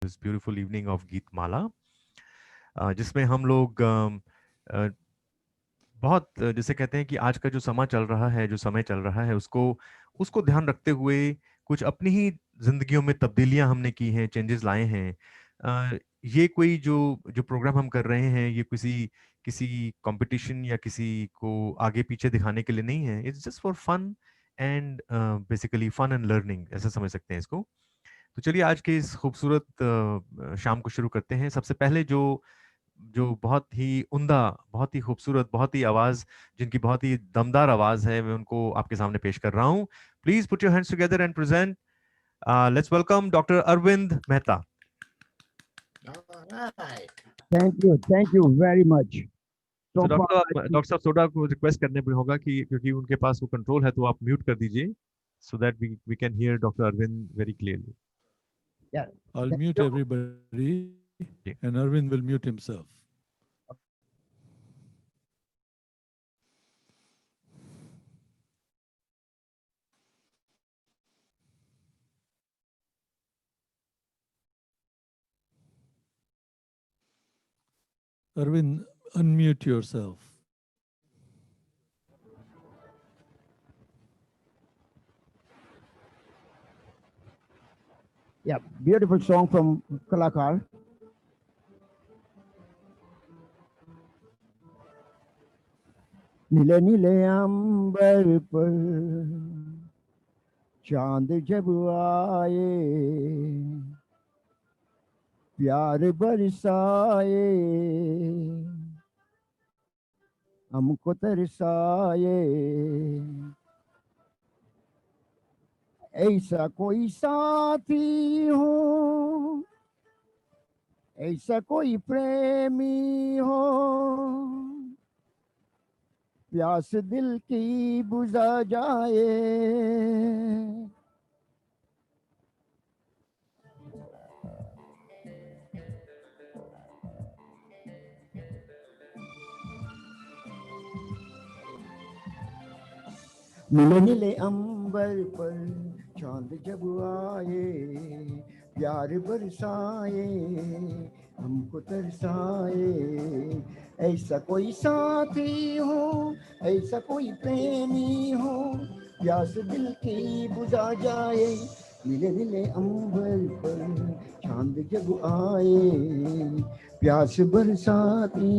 This beautiful evening of गीत माला, जिसमें हम लोग अ, बहुत जैसे कहते हैं कि आज का जो समा चल रहा है, जो समय चल रहा है, उसको उसको ध्यान रखते हुए कुछ अपनी ही जिंदगियों में तब्दीलियां हमने की हैं, चेंजेस लाए हैं। ये कोई जो जो प्रोग्राम हम कर रहे हैं, ये किसी किसी कंपटीशन या किसी को आगे पीछे दिखाने के लिए नहीं है। It's just for fun and basically fun and learning, ऐसा समझ सकते हैं इसको। तो चलिए आज के इस खूबसूरत शाम को शुरू करते हैं। सबसे पहले जो जो बहुत ही उम्दा, बहुत ही खूबसूरत, बहुत ही आवाज, जिनकी बहुत ही दमदार आवाज है, मैं उनको आपके सामने पेश कर रहा हूँ। Please put your hands together and present, let's welcome doctor Arvind Mehta. All right. Thank you very much. तो So far, डॉक्टर साहब थोड़ा को रिक्वेस्ट करने भी होगा कि क्योंकि उनके पास वो कंट्रोल है, तो आप म्यूट कर दीजिए so that we can hear doctor Arvind very clearly. yeah, I'll thank mute you. everybody जी। and Arvind will mute himself. Arvind, unmute yourself. Yeah, beautiful song from Kalakar. नीले नीले अंबर पर चांद जब आए, प्यार बरसाए, हमको तरसाए, ऐसा कोई साथी हो, ऐसा कोई प्रेमी हो, प्यास दिल की बुझा जाए। नीले नीले अंबर पर चांद जब आए, प्यार बरसाए, हमको तरसाए, ऐसा कोई साथी हो, ऐसा कोई प्रेमी हो, प्यास दिल की बुझा जाए। नीले नीले अंबर पर चांद जब आए, प्यास बरसाती,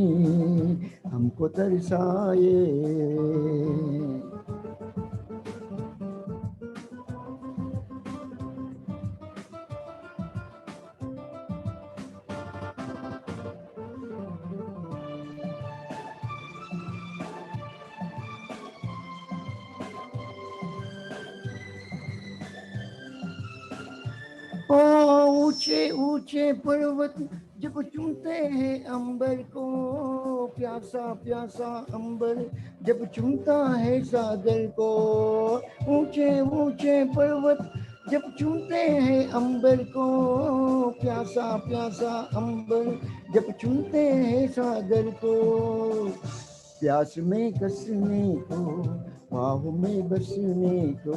हमको तरसाए। ओ ऊंचे ऊंचे पर्वत जब चूमते हैं अंबर को, प्यासा प्यासा अंबर जब चूमता है सागर को। ऊंचे ऊंचे पर्वत जब चूमते हैं अंबर को, प्यासा प्यासा अंबर जब चूमते हैं सागर को। प्यास में कसने को, बाहों में बसने को,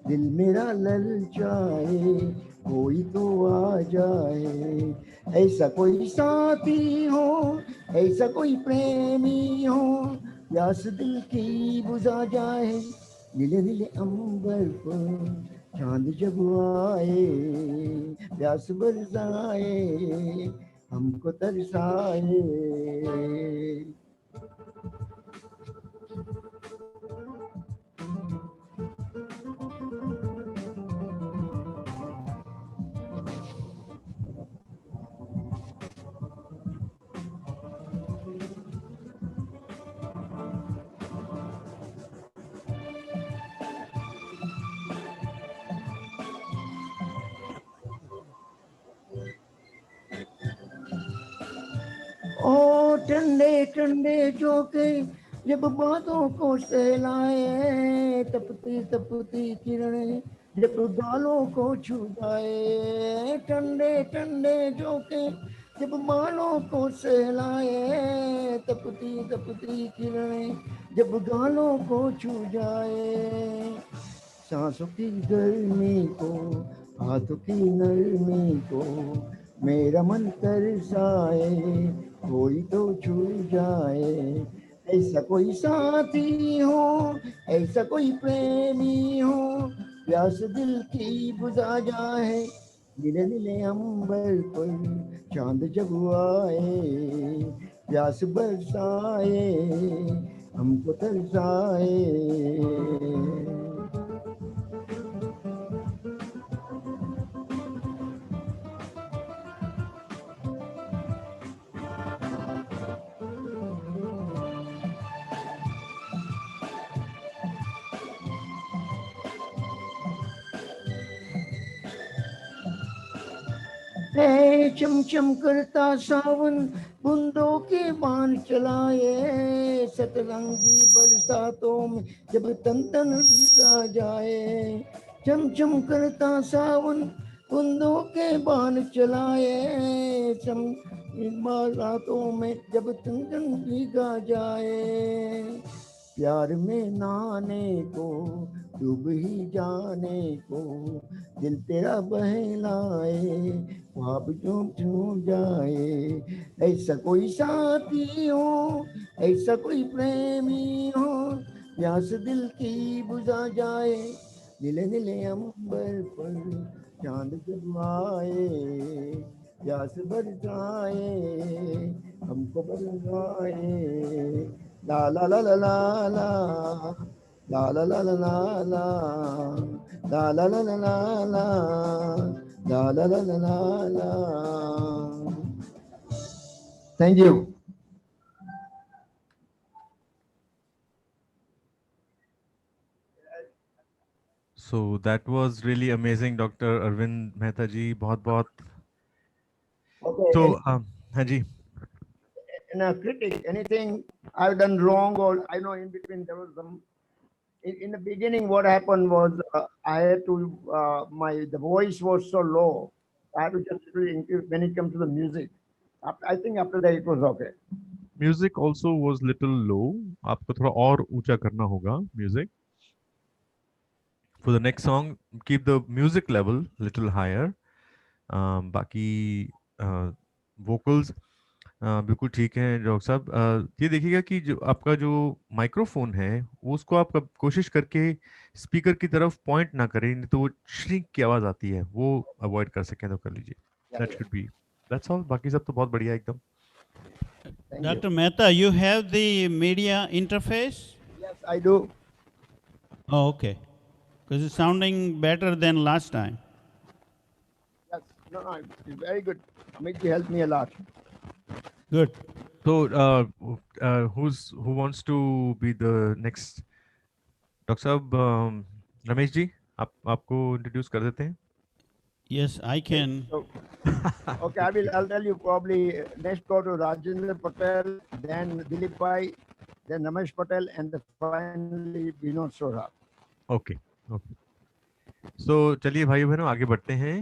दिल मेरा ललचाए, कोई तो आ जाए। ऐसा कोई साथी हो, ऐसा कोई प्रेमी हो, प्यास दिल की बुझा जाए। नीले नीले अंबर पर चांद जब आए, प्यास बरसाए, हमको तरसाए। ओ ठंडे ठंडे झोंके जब बातों को सहलाए, तपती तपती किरणें जब बालों को छू जाए। ठंडे ठंडे झोंके जब बालों को सहलाए, तपती तपती किरणें जब गालों को छू जाए। सांसों की गर्मी को, हाथों की नरमी को, मेरा मन तरसाए, कोई तो छू जाए। ऐसा कोई साथी हो, ऐसा कोई प्रेमी हो, प्यास दिल की बुझा जाए। नीले नीले अंबर पर चांद जब आए, प्यास बरसाए, हमको तरसाए। है चमचम करता सावन, बूंदों के बाण चलाए। सतरंगी बरसातों में जब तन तन भिगा जाए। चमचम करता सावन, बूंदों के बाण चलाए। बरसातों में जब तन तन भिगा जाए। प्यार में नहाने को, डूब ही जाने को, दिल तेरा बहलाए, ख्वाब यूं छू जाए। ऐसा कोई साथी हो, ऐसा कोई प्रेमी हो, प्यास दिल की बुझा जाए। नीले नीले अंबर पर चांद जब आए, प्यास बरसाए, हमको बरसाए। ला ला ला ला ला ला, ला ला ला ला ला ला, ला ला ला ला ला ला, ला ला ला ला ला ला। Thank you. So that was really amazing, Dr. Arvind Mehta ji. बहुत बहुत Okay. तो हाँ जी. In a critic, anything I've done wrong, or I know in between there was some. In the beginning, what happened was I had to the voice was so low. I had to just really increase when it comes to the music. I think after that it was okay. Music also was little low. आपको थोड़ा और ऊंचा करना होगा music. For the next song, keep the music level little higher. बाकी vocals बिल्कुल ठीक है डॉक्टर साहब. ये देखिएगा कि जो आपका जो माइक्रोफोन है वो उसको आप कोशिश करके स्पीकर की तरफ पॉइंट ना करें, नहीं तो वो श्रिंक की आवाज आती है, वो अवॉइड कर सकें तो कर लीजिए. That should be, that's all. बाकी सब तो बहुत बढ़िया एकदम. Thank Dr. you. Mehta, you have the media interface? Yes, I do. Oh, okay. Because it's sounding better than last time. Yes, no, it's very good. Amit helped me a lot. Good. So who wants to be the next? Doctor साहब, रमेश जी, आपको introduce कर देते हैं. Yes, I can. So, okay, I'll tell you probably next go to Rajendra Patel, then Dilip Bhai, then Ramesh Patel, and then finally Vinod Sora. Okay okay. So चलिए भाई बहनों आगे बढ़ते हैं.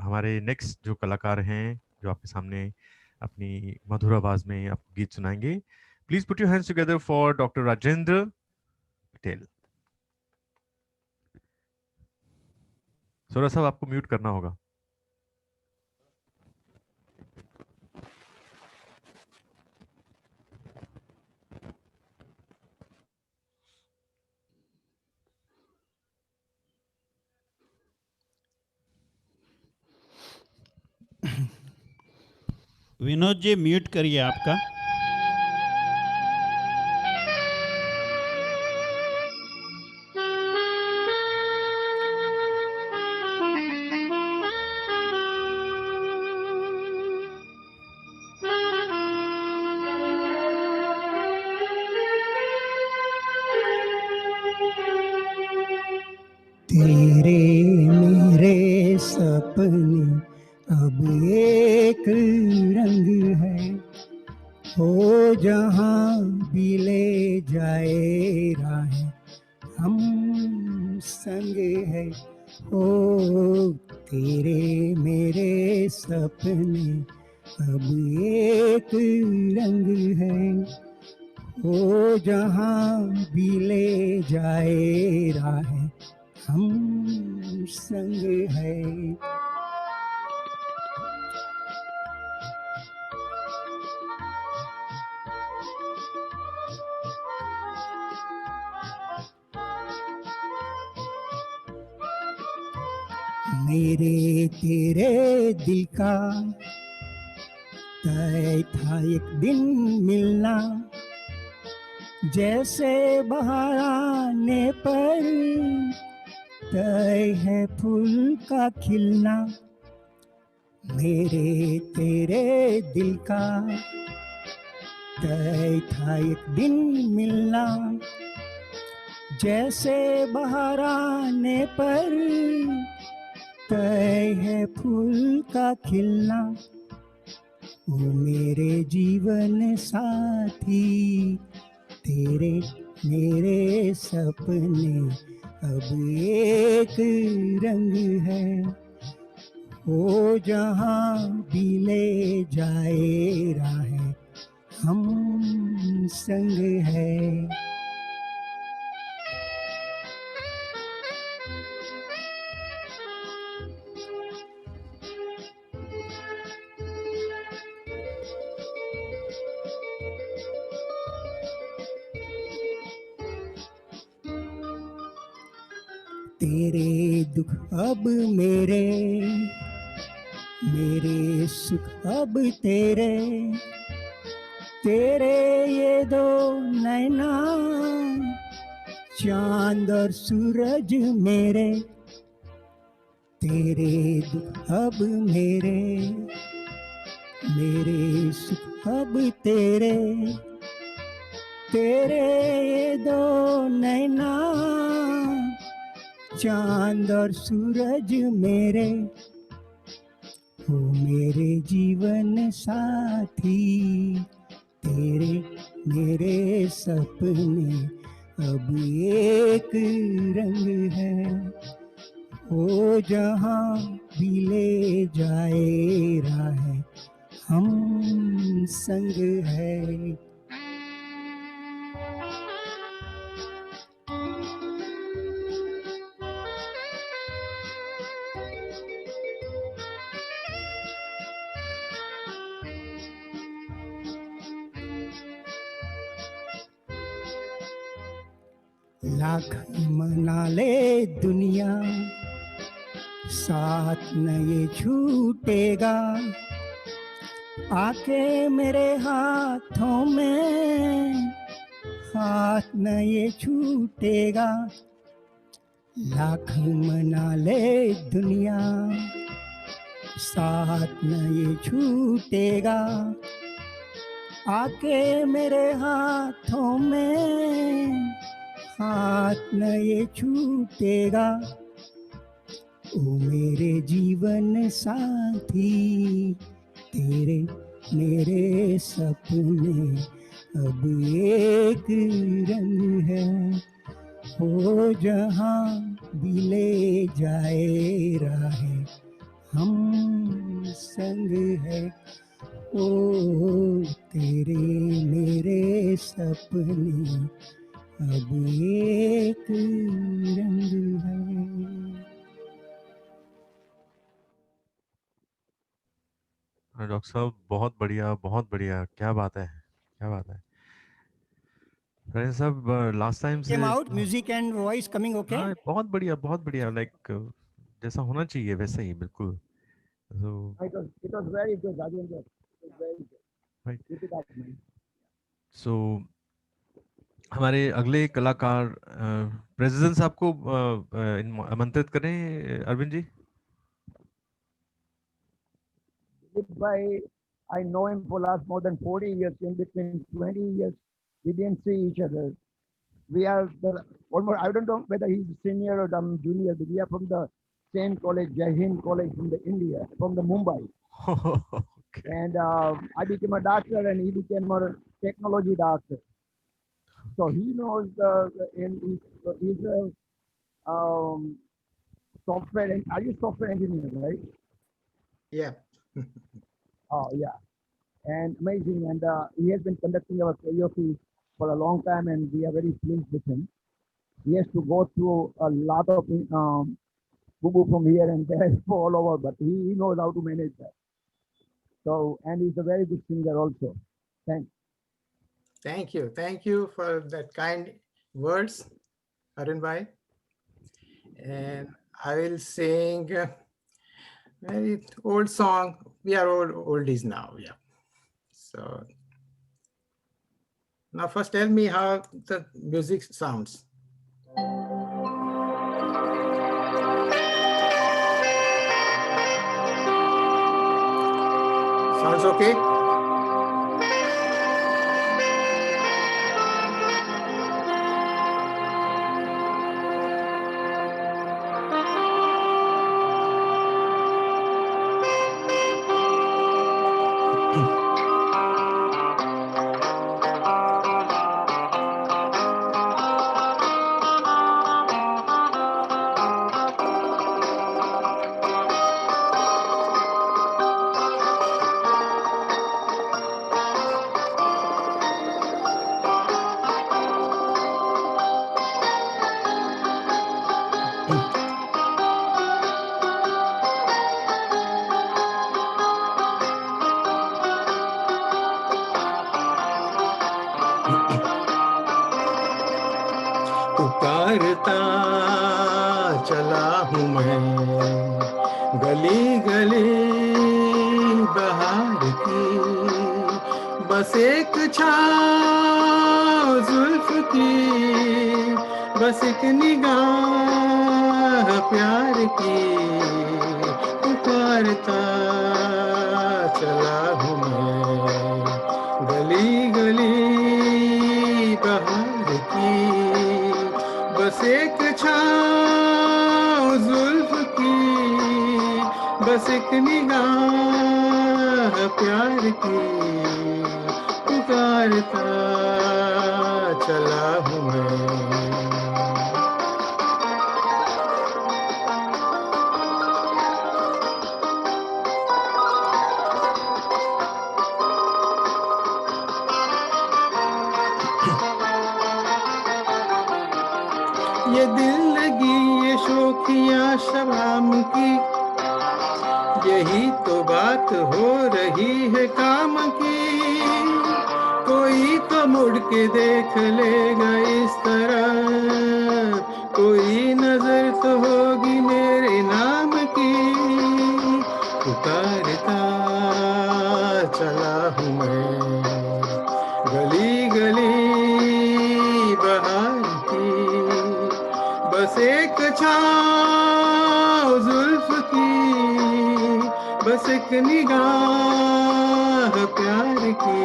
हमारे नेक्स्ट जो कलाकार हैं जो आपके सामने अपनी मधुर आवाज में आपको गीत सुनाएंगे. Please put your hands together for doctor Rajendra Patel. Sora साहब आपको म्यूट करना होगा. विनोद जी म्यूट करिए आपका. तेरे मेरे सपने अब एक रंग है, हो जहाँ भी ले जाए राहें हम संग है. हो तेरे मेरे सपने अब एक रंग है, हो जहाँ भी ले जाए राहें हम संग है. मेरे तेरे दिल का तय था एक दिन मिलना, जैसे बहार आने पर तय है फूल का खिलना। मेरे तेरे दिल का तय था एक दिन मिलना, जैसे बहार आने पर तय है फूल का खिलना। ओ मेरे जीवन साथी, तेरे मेरे सपने अब एक रंग है। ओ जहाँ भी ले जाए राहें, हम संग है। तेरे दुख अब मेरे, मेरे सुख अब तेरे, तेरे ये दो नैना चांद और सूरज मेरे। तेरे दुख अब मेरे, मेरे सुख अब तेरे, तेरे ये दो नैना चांद और सूरज मेरे। हो मेरे जीवन साथी, तेरे मेरे सपने अब एक रंग है। हो जहाँ भी ले जाए राहें, हम संग है। लाख मना ले दुनिया, साथ न ये छूटेगा। आके मेरे हाथों में हाथ न ये छूटेगा। लाख मना ले दुनिया, साथ न ये छूटेगा। आके मेरे हाथों में हाथ न ये छूटेगा। ओ मेरे जीवन साथी, तेरे मेरे सपने अब एक रंग है। हो जहाँ भी ले जाए राहें, हम संग है। ओ तेरे मेरे सपने अब एक रंग है। डॉक्टर साहब बहुत बढ़िया, क्या बात है, क्या बात है। राजेंद्र साहब लास्ट टाइम से Came out, music and voice coming okay? हाँ बहुत बढ़िया लाइक जैसा होना चाहिए वैसा ही बिल्कुल। So, It was very good, Rajendra. It was very good. right. Keep it up, man. So, हमारे अगले कलाकार प्रेसिडेंट साहब को आमंत्रित करें Arvind ji. Dilip Bhai, I know him for last more than 40 years. In between 20 years, we didn't see each other. We are almost, I don't know whether he's senior or I'm junior, but we are from the same college, Jai Hind College from the India, from the Mumbai. Okay. And I became a doctor and he became a technology doctor. So he knows he's a software, are you software engineer, right? Yeah. Oh, yeah. And amazing. And he has been conducting our karaoke for a long time, and we are very pleased with him. He has to go through a lot of boo-boo from here and there all over, but he knows how to manage that. So, and he's a very good singer also. Thanks. Thank you. Thank you for that kind words, Arun Bhai. And I will sing a very old song. We are all oldies now, yeah. So now first tell me how the music sounds. Sounds okay? पुकारता चला हूँ मैं गली गली बहार की, बस एक छाँव जुल्फ की, बस एक निगाह प्यार की। पुकारता चला हूँ मैं गली गली बहार की, बस एक छाँव जुल्फ की, बस एक निगाह प्यार की। पुकारता चला हूँ मैं। ये दिल लगी ये शोखियाँ शबाम की, यही तो बात हो रही है काम की। कोई तो मुड़ के देख लेगा इस तरह, कोई नजर तो होगी मेरे नाम की। पुकारता चला हूँ मैं गली गली बहार की, बस एक छाँव जुल्फ की, बस एक निगाह प्यार की।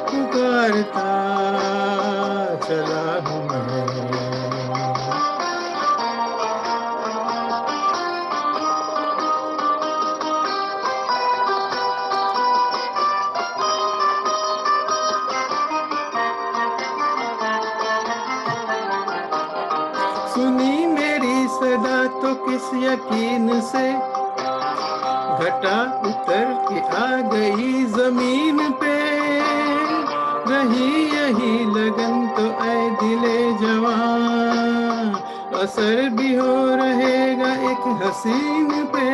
पुकारता चला हूँ मैं। सुनी मेरी सदा तो किस यकीन से, घटा उतर के आ गई जमीन पे। रही यही लगन तो ऐ दिले जवान, असर भी हो रहेगा एक हसीन पे।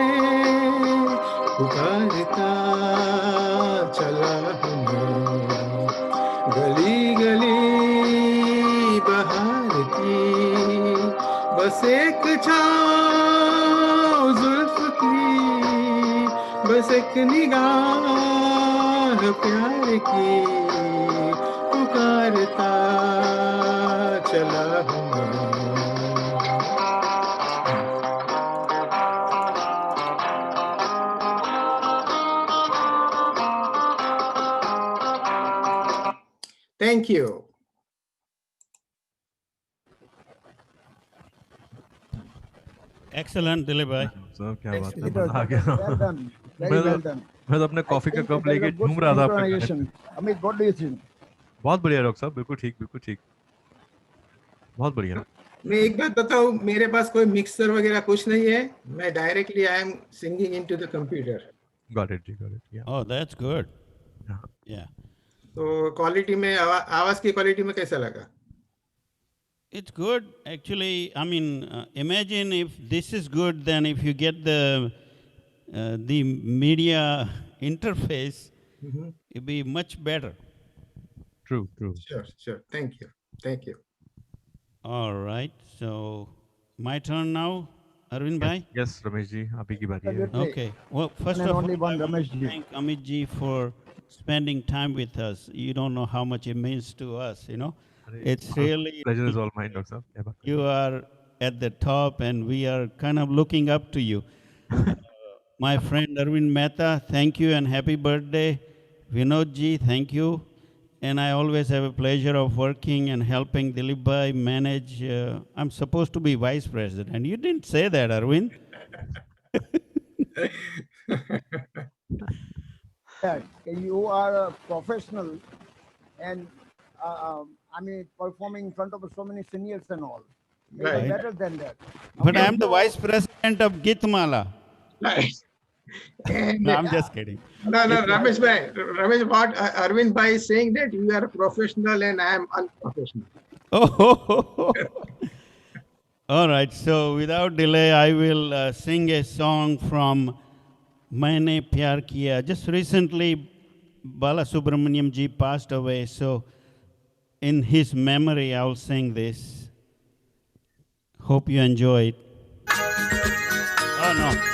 पुकारता चला हूँ मैं गली गली बहार की, बस एक छाँव जुल्फ की, बस एक निगाह प्यार की। पुकारता चला हूँ मैं। Thank you. Excellent, Dilip bhai. Sir क्या बात है, It was मजा आ गया। well done, very मैं well तो done. मैं तो अपने कॉफी का I think कप that लेके was a good झूम रहा था आपके गाने synchronization. पे। Amit, what do you think? बहुत बढ़िया डॉक्टर साहब, बिल्कुल ठीक, बिल्कुल ठीक, बहुत बढ़िया। मैं एक बात बताऊं, मेरे पास कोई मिक्सर वगैरह कुछ नहीं है। मैं directly I am singing into the computer. Got it जी, got it. Oh, that's good. हाँ। Yeah. तो क्वालिटी में आवाज की क्वालिटी में कैसा लगा? It's good. Actually, I mean, imagine if this is good, then if you get the media interface, it'd be much better. True, true. Sure, sure. Thank you. Thank you. All right. So My turn now, Arvind Bhai? Yes, Ramesh ji, abhi ki bari hai. Good day. Okay. Well, first and of only all, one, I want Ramesh to ji. thank Amit ji for spending time with us. You don't know how much it means to us, you know. It's really, Pleasure is all mine, Dr. Sahab. Yeah, you are at the top and we are kind of looking up to you. My friend Arvind Mehta, thank you and happy birthday. Vinod ji, thank you. And I always have a pleasure of working and helping Dilip Bhai manage. I'm supposed to be vice president. You didn't say that, Arvind. That you are a professional and I mean performing in front of so many seniors and all. Maybe Right. better than that. But I'm the vice president of Gitmala. Right. And No, I'm just kidding. no, Ramesh what Arvind Bhai is saying that you are a professional and I am unprofessional. Oh, all right. So without delay, I will sing a song from Maine Pyar Kiya. Just recently, Bala Subramaniam ji passed away. So in his memory, I'll sing this. Hope you enjoy it. Oh, no.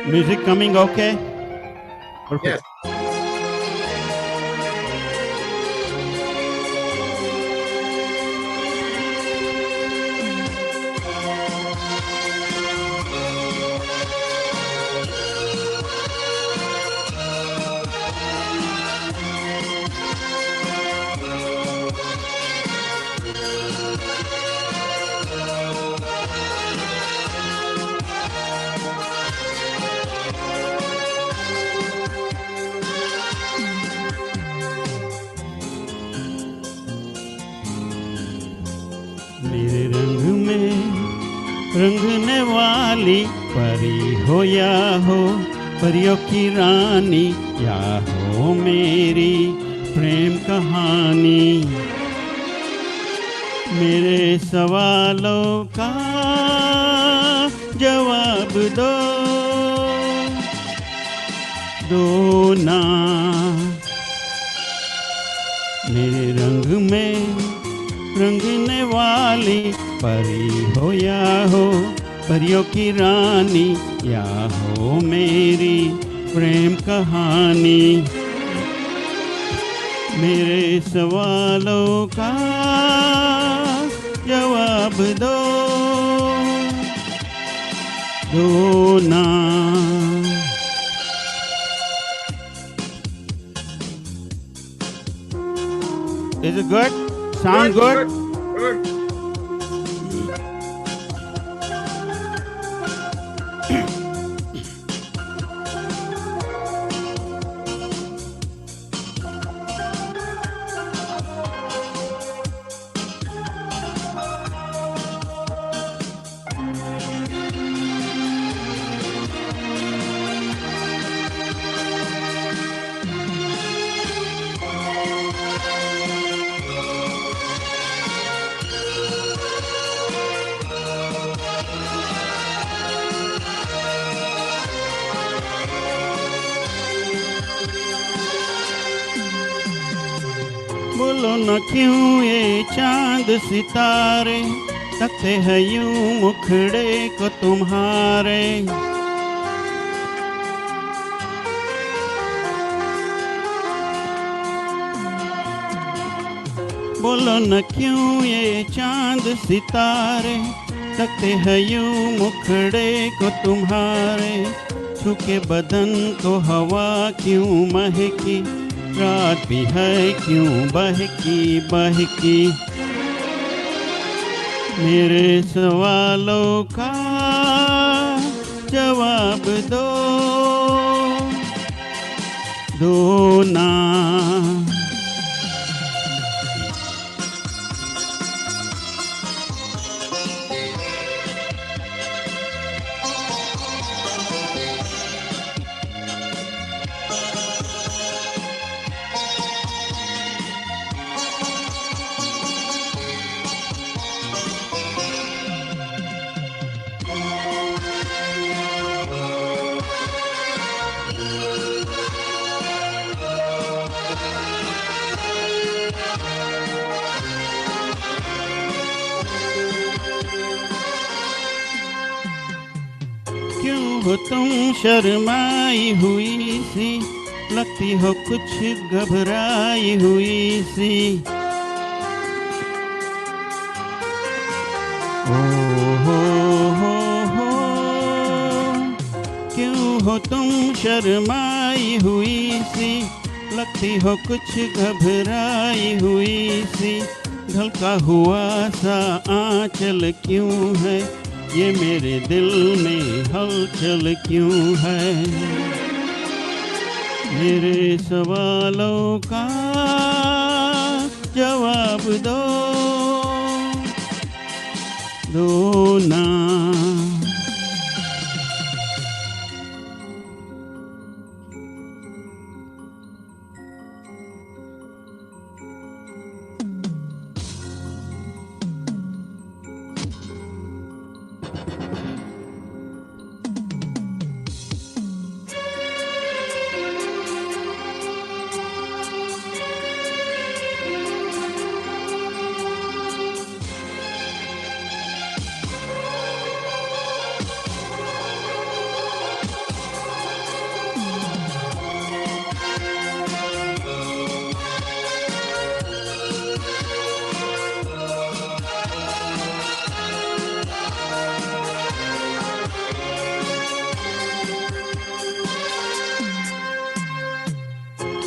Music coming okay? Yes. मेरे रंग में रंगने वाली परी हो या हो परियों की रानी या हो मेरी प्रेम कहानी मेरे सवालों का जवाब दो ना मेरे रंग में रंगने वाली परी हो या हो परियों की रानी या हो मेरी प्रेम कहानी मेरे सवालों का जवाब दो ना Is it good? Sound good? Good. बोलो न क्यों ये चांद सितारे तकते हैं यूं मुखड़े को तुम्हारे बोलो न क्यों ये चांद सितारे तकते हैं यूं मुखड़े को तुम्हारे छूके बदन को हवा क्यों महकी रात भी है क्यों बहकी बहकी मेरे सवालों का जवाब दो ना हो तुम शर्माई हुई सी, लगती हो कुछ घबराई हुई सी। ओ हो, क्यों हो तुम शर्माई हुई सी, लगती हो कुछ घबराई हुई सी। ढलका हुआ सा आंचल क्यों है, ये मेरे दिल में हलचल क्यों है। मेरे सवालों का जवाब दो ना।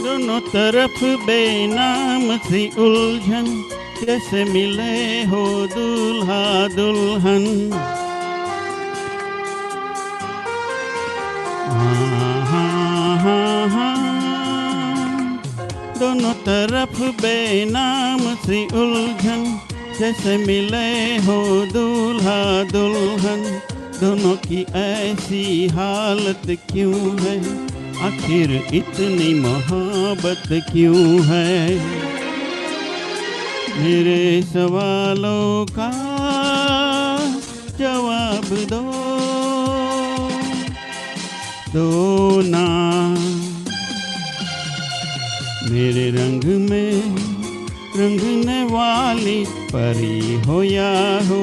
दोनों तरफ बेनाम सी उलझन, जैसे मिले हो दूल्हा दुल्हन। दोनों तरफ बेनाम सी उलझन, जैसे मिले हो दूल्हा दुल्हन। दोनों की ऐसी हालत क्यों है, आखिर इतनी मोहब्बत क्यों है। मेरे सवालों का जवाब दो ना। मेरे रंग में रंगने वाली परी हो या हो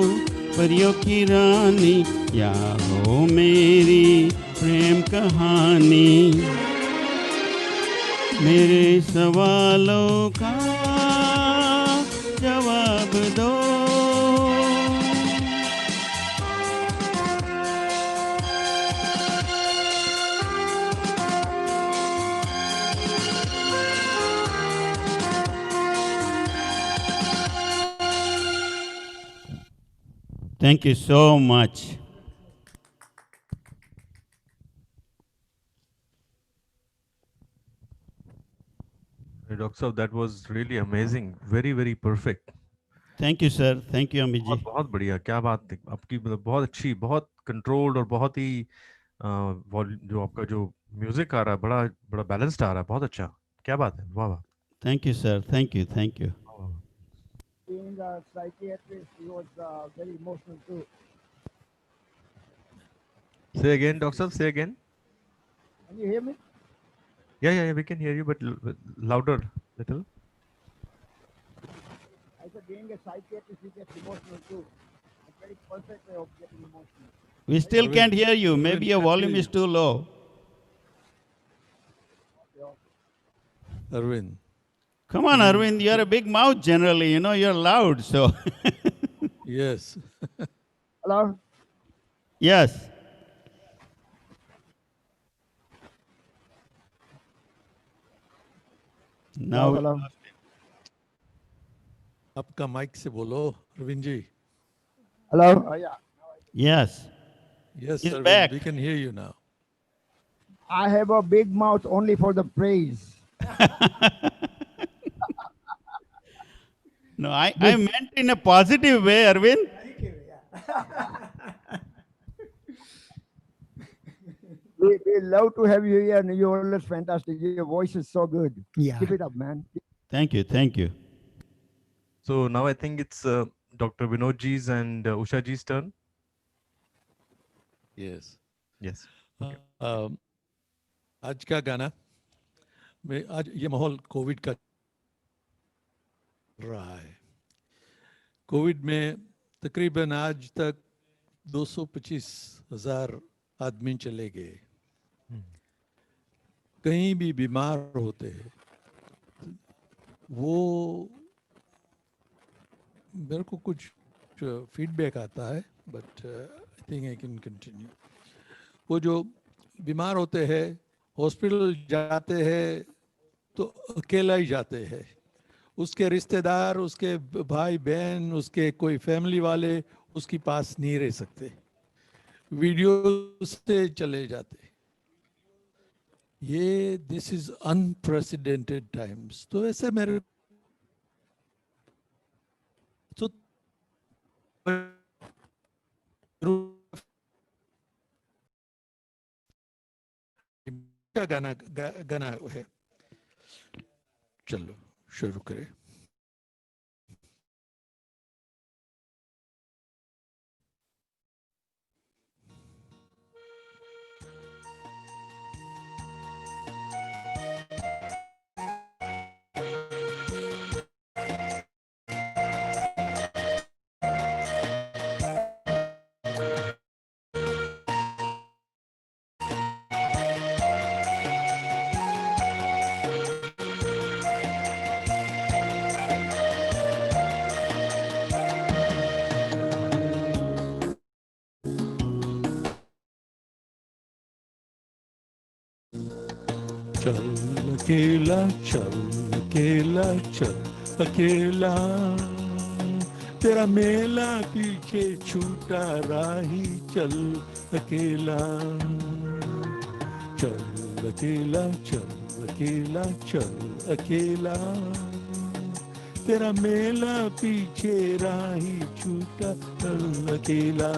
परियों की रानी, या हो मेरी प्रेम कहानी। मेरे सवालों का जवाब दो। Thank you so much. Dr. Saab, that was really amazing. Very, very perfect. Thank you, sir. Thank you, Amit बहुत ji. बहुत बढ़िया, क्या बात है आपकी, मतलब बहुत अच्छी, बहुत कंट्रोल्ड और बहुत ही जो आपका जो म्यूजिक आ रहा है, बड़ा बड़ा बैलेंस्ड आ रहा है, बहुत अच्छा, क्या बात है, वाह वाह। Thank you, sir. Thank you. Thank you. वाह। Being a psychiatrist, he was very emotional too. Say again, Dr. Saab, say again. Can you hear me? Yeah, we can hear you, but louder, little. I said, being a psychiatrist, he gets emotional too. A very perfect way of getting emotional. We still Arvind, can't hear you. Arvind, Maybe your can't hear volume is you. too low. Arvind, Come on, Arvind. You're a big mouth generally. You know, you're loud. So, yes. Hello? yes. Now, Hello? आपका mic से बोलो Arvind ji. Hello? Oh, yeah. yes. Yes, He's Arvind, back. we can hear you now. I have a big mouth only for the praise. No, I meant in a positive way, Arvind. We love to have you here, and you're always fantastic. Your voice is so good. Yeah. Keep it up, man. Thank you. Thank you. So now I think it's Dr. Vinod ji's and Usha ji's turn. Yes. Yes. आज का गाना में, आज ये माहौल Covid का रहा है. कोविड में तकरीबन आज तक 225,000 आदमी चले गए। कहीं भी बीमार होते हैं, वो मेरे को कुछ फीडबैक आता है, but I think I can continue. वो जो बीमार होते हैं, हॉस्पिटल जाते हैं तो अकेला ही जाते हैं। उसके रिश्तेदार, उसके भाई बहन, उसके कोई फैमिली वाले उसके पास नहीं रह सकते, वीडियो से चले जाते। ये दिस इज अनप्रेसिडेंटेड टाइम्स। तो ऐसे मेरे तो गाना गाना है। चलो शुरू करें। चल अकेला, चल अकेला, चल अकेला, तेरा मेला पीछे छूटा राही, चल अकेला। चल अकेला, चल अकेला, चल अकेला, तेरा मेला पीछे राही छूटा, चल अकेला।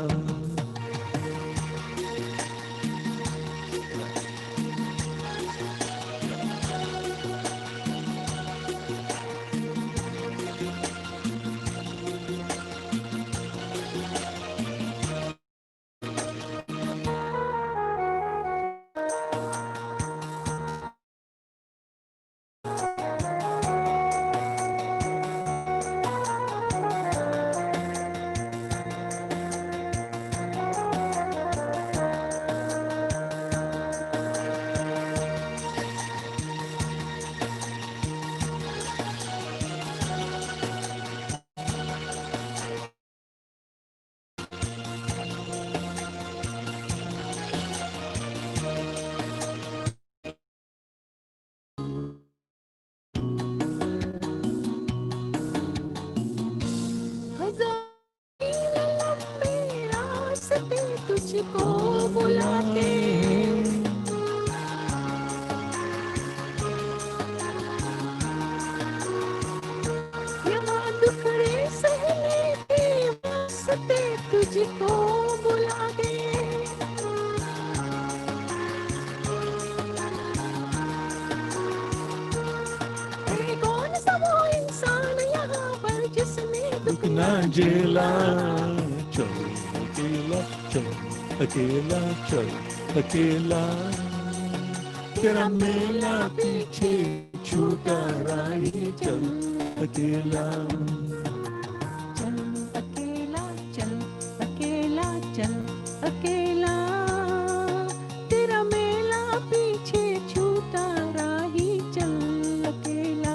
तुझको बुलाते यहाँ दुखड़े सहने के वास्ते तुझको बुलाते। कौन सा वो इंसान यहाँ पर जिसने दुख ना झेला। चल अकेला, चल अकेला, चल अकेला, तेरा मेला पीछे छूटा राही, चल अकेला। चल अकेला, चल अकेला, चल अकेला, तेरा मेला पीछे छूटा राही, चल अकेला।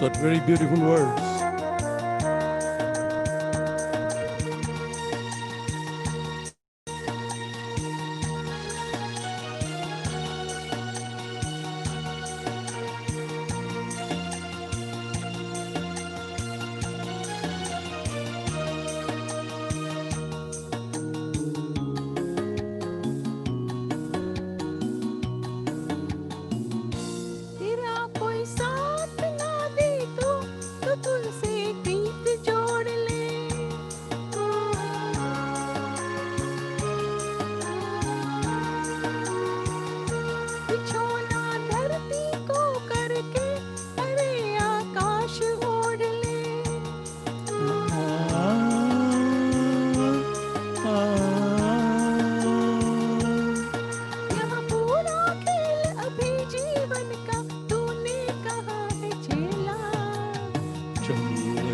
Got very beautiful words.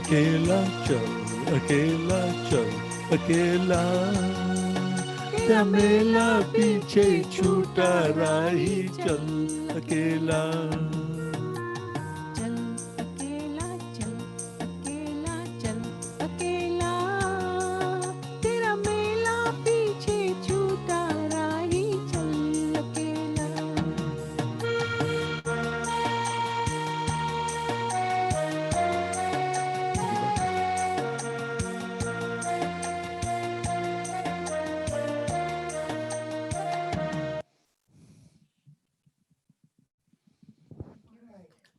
अकेला चल, अकेला चल, अकेला तेरा मेला पीछे छूटा राही चल, अकेला चल अकेला चल, अकेला चल, अकेला तेरा मेला पीछे छूटा राही चल अकेला.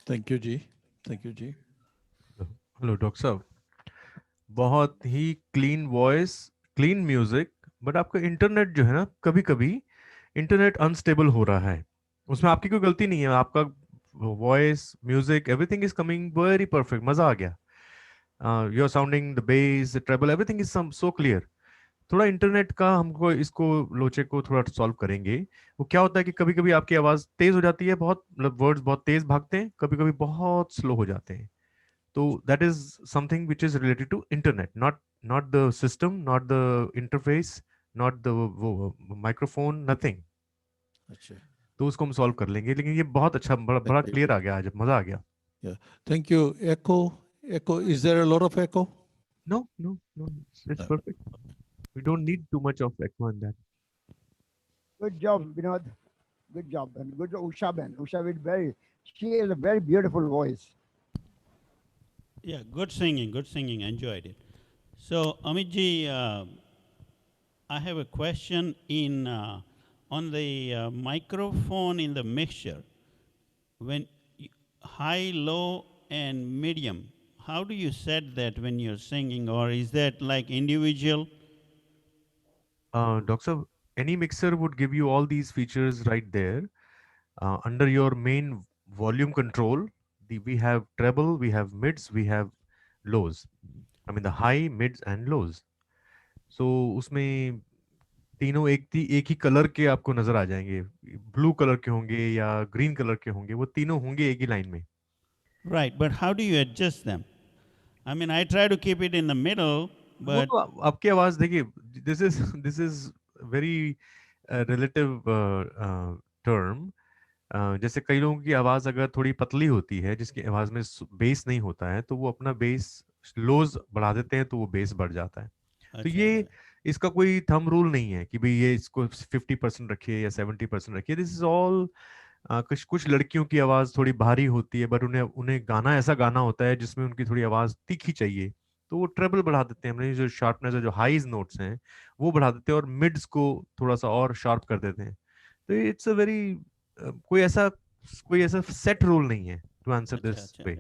Thank you ji, thank you ji. Hello doctor साहब, बहुत ही clean voice, clean music, but आपका इंटरनेट जो है ना, कभी कभी इंटरनेट अनस्टेबल हो रहा है. उसमें आपकी कोई गलती नहीं है. आपका voice, music, everything is coming very perfect. मजा आ गया. You are sounding the bass, the treble, everything is so clear. थोड़ा इंटरनेट का हमको इसको लोचे को थोड़ा सॉल्व करेंगे. वो क्या होता है कि कभी कभी आपकी आवाज तेज हो जाती है, बहुत मतलब वर्ड्स बहुत तेज भागते हैं, कभी कभी बहुत स्लो हो जाते हैं. तो that is something which is related to internet, not the system, not the interface, not the वो माइक्रोफोन, नथिंग. अच्छा, तो उसको हम सॉल्व कर लेंगे. लेकिन ये बहुत अच्छा, बड़ा बड़ा थैंक क्लियर आ गया, आज मजा आ गया. You. Thank you. Echo, is there a lot of echo? No no no, it's perfect. We don't need too much of echo in that. Good job, Vinod. Good job, and good Usha Ben. Usha Ben, she has a very beautiful voice. Yeah, good singing. I enjoyed it. So, Amitji, I have a question on the microphone in the mixture. When high, low, and medium, how do you set that when you're singing, or is that like individual? Doctor, any mixer would give you all these features right there. Under your main volume control, we have treble, we have mids, we have lows. I mean the high, mids and lows. So उसमें तीनों एक ही colour के आपको नजर आ जाएंगे. Blue colour के होंगे या ग्रीन कलर के होंगे, वो तीनों होंगे एक ही लाइन में. Right, but how do you adjust them? I mean, I try to keep it in the middle, वो but तो आपकी आवाज देखिए, this is very relative term. जैसे कई लोगों की आवाज अगर थोड़ी पतली होती है, जिसकी आवाज में बेस नहीं होता है, तो वो अपना बेस लोज बढ़ा देते हैं, तो वो बेस बढ़ जाता है. तो अच्छा, ये अच्छा. इसका कोई थंब रूल नहीं है कि भाई ये इसको 50% रखिए या 70% रखिए. This is all. कुछ कुछ लड़कियों की आवाज थोड़ी भारी होती है, बट उन्हें उन्हें गाना ऐसा गाना होता है जिसमें उनकी थोड़ी आवाज तीखी चाहिए, तो वो ट्रेबल बढ़ा देते हैं. हमने जो शार्पनेस है, जो हाईज नोट्स हैं, वो बढ़ा देते हैं, और मिड्स को थोड़ा सा और शार्प कर देते हैं. तो इट्स अ वेरी कोई ऐसा सेट रूल नहीं है टू आंसर अच्छा, दिस अच्छा. वे.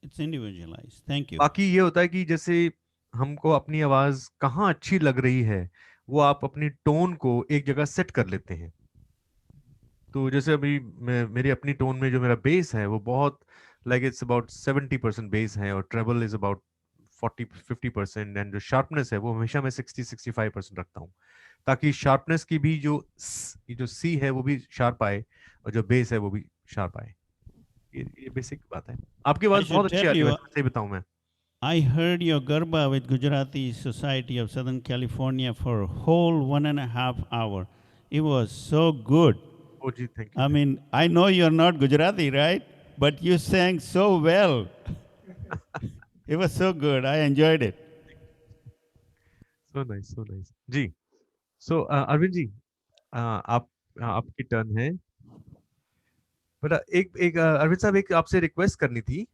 It's individualized. Thank you. बाकी ये होता है कि जैसे हमको अपनी आवाज कहाँ अच्छी लग रही है, वो आप अपनी टोन को एक जगह सेट कर लेते हैं. तो जैसे अभी मेरी अपनी टोन में जो मेरा बेस है, वो बहुत लाइक इट्स अबाउट 70% बेस है, और ट्रेबल इज अबाउट 40-50%, एंड जो शार्पनेस है वो हमेशा मैं 60-65% रखता हूँ, ताकि शार्पनेस की भी ये जो सी है वो भी शार्प आए, और जो बेस है वो भी शार्प आए. ये बेसिक बात है. आपकी I आवाज should बहुत अच्छी tell आ रही है, you, वैसे सही बताऊं मैं. I heard your Garba with Gujarati Society of Southern California for a whole 1.5 hour. It was so good. Oh जी, thank I you. mean, I know you're not Gujarati, right? But you sang so well. It was so good. I enjoyed it. So nice, so nice ji. So Arvind ji, आपकी turn है. But Arvind साहब, एक आपसे request करनी थी.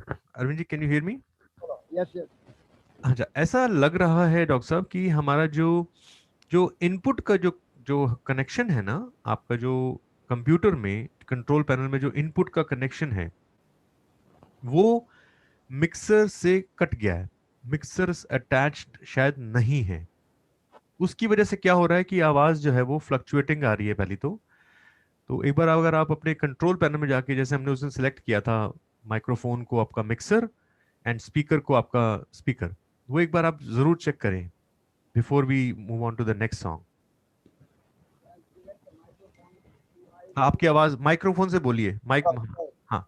Arvind ji, can you hear me? Yes, yes. अच्छा, ऐसा लग रहा है डॉक्टर साहब कि हमारा जो जो इनपुट का जो जो कनेक्शन है ना, आपका जो कंप्यूटर में कंट्रोल पैनल में जो इनपुट का कनेक्शन है, वो मिक्सर से कट गया है. मिक्सर अटैच्ड शायद नहीं है. उसकी वजह से क्या हो रहा है कि आवाज जो है वो फ्लक्चुएटिंग आ रही है पहली तो एक बार अगर आप अपने कंट्रोल पैनल में जाके, जैसे हमने उस दिन सिलेक्ट किया था, माइक्रोफोन को आपका मिक्सर एंड स्पीकर को आपका स्पीकर, वो एक बार आप जरूर चेक करें before we move on to the next song. आपकी आवाज माइक्रोफोन से बोलिए, माइक. हाँ.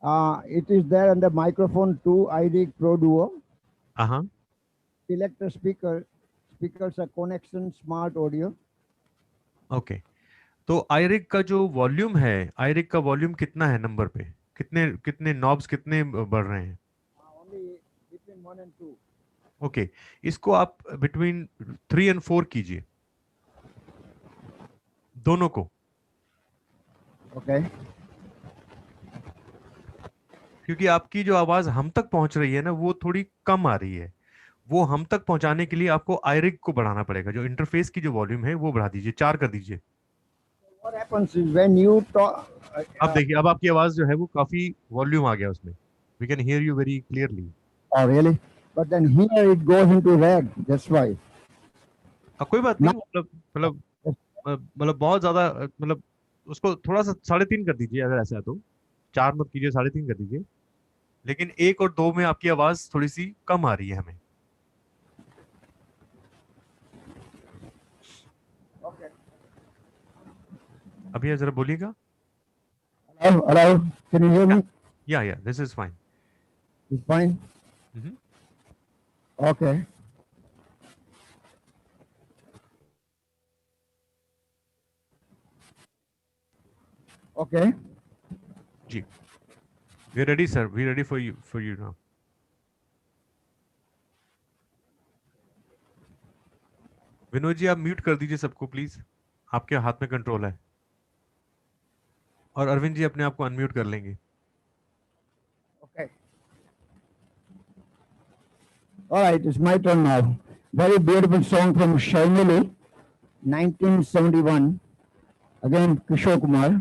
It is there on the microphone 2, iRig Pro Duo. हाँ, Select a speaker. Speakers are connection smart audio. Okay. तो iRig का जो वॉल्यूम है, iRig का वॉल्यूम कितना है नंबर पे? कितने कितने नॉब्स कितने बढ़ रहे हैं? Only between 1 and 2. ओके, इसको आप बिटवीन 3 and 4 कीजिए, दोनों को, Okay. क्योंकि आपकी जो आवाज हम तक पहुंच रही है ना, वो थोड़ी कम आ रही है। वो हम तक पहुंचाने के लिए आपको iRig को बढ़ाना पड़ेगा। जो इंटरफेस की जो वॉल्यूम है वो बढ़ा दीजिए, 4 कर दीजिए। What happens is when you talk, अब देखिए, अब आपकी आवाज जो है वो काफी वॉल्यूम आ गया उसमें। We can hear you very clearly. oh really? But then here it goes into red. That's why. कोई बात नहीं, मतलब बहुत ज्यादा, मतलब उसको थोड़ा सा 3.5 कर दीजिए, अगर ऐसा है तो। 4 मत कीजिए, 3.5 कर दीजिए। लेकिन 1 और 2 में आपकी आवाज थोड़ी सी कम आ रही है हमें। Okay. अभी जरा बोलिएगा। Hello, hello. Can you hear me? या this is fine. It's fine. Okay. Okay. जी, we are ready sir, we ready for you now. Vinod ji, आप म्यूट कर दीजिए सबको प्लीज, आपके हाथ में कंट्रोल है। और अरविंद जी अपने आप को अनम्यूट कर लेंगे। Okay. All right, it's my turn now. Very beautiful song from Shaimili, 1971. Again, Kishore Kumar.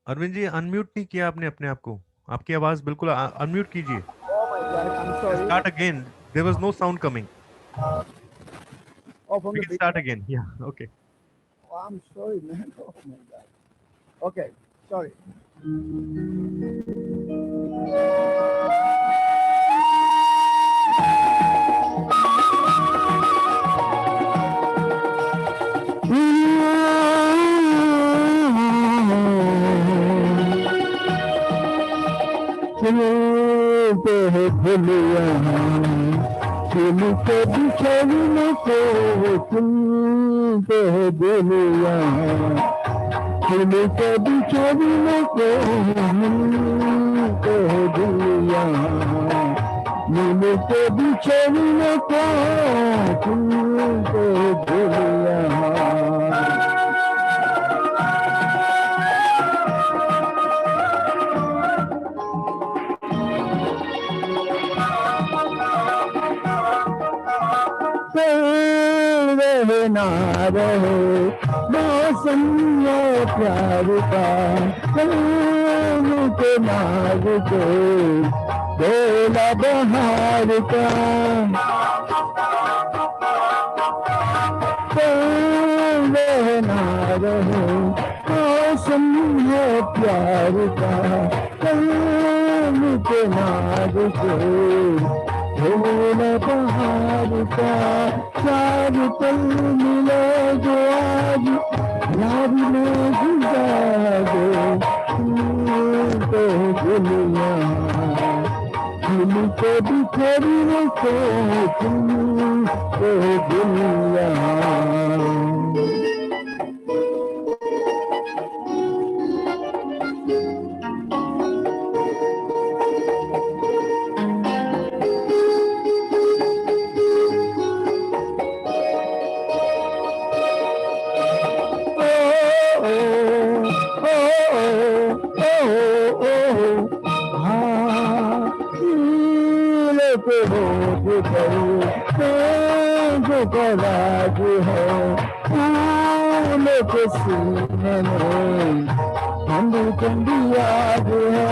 Arvind ji, unmute नहीं किया आपने अपने आप को। आपकी आवाज बिल्कुल अनम्यूट कीजिए। Oh my God, I'm sorry. Start again, there was no sound coming. Oh, from we the can start again. या okay. Oh, I'm sorry, man. Oh my God. Okay, sorry. चलते हैं भूलिया दिल के बिछड़ने को चलते हैं भूलिया दिल के बिछड़ने को मिलते हैं भूलिया मिल के बिछड़ने को चलते हैं भूलिया रहे ना रहे मौसम में प्यार का के नाग के बोला बहार का रहे ना रहे मौसम है प्यार का के नाग के भोला बहार का चार पल मिले जो आज यार में गुजारे तो दुनिया दिल को बिखरने को तो दुनिया के होठ पर मेघ का राज है, फूलों के सीने में ठंडी ठंडी आग है।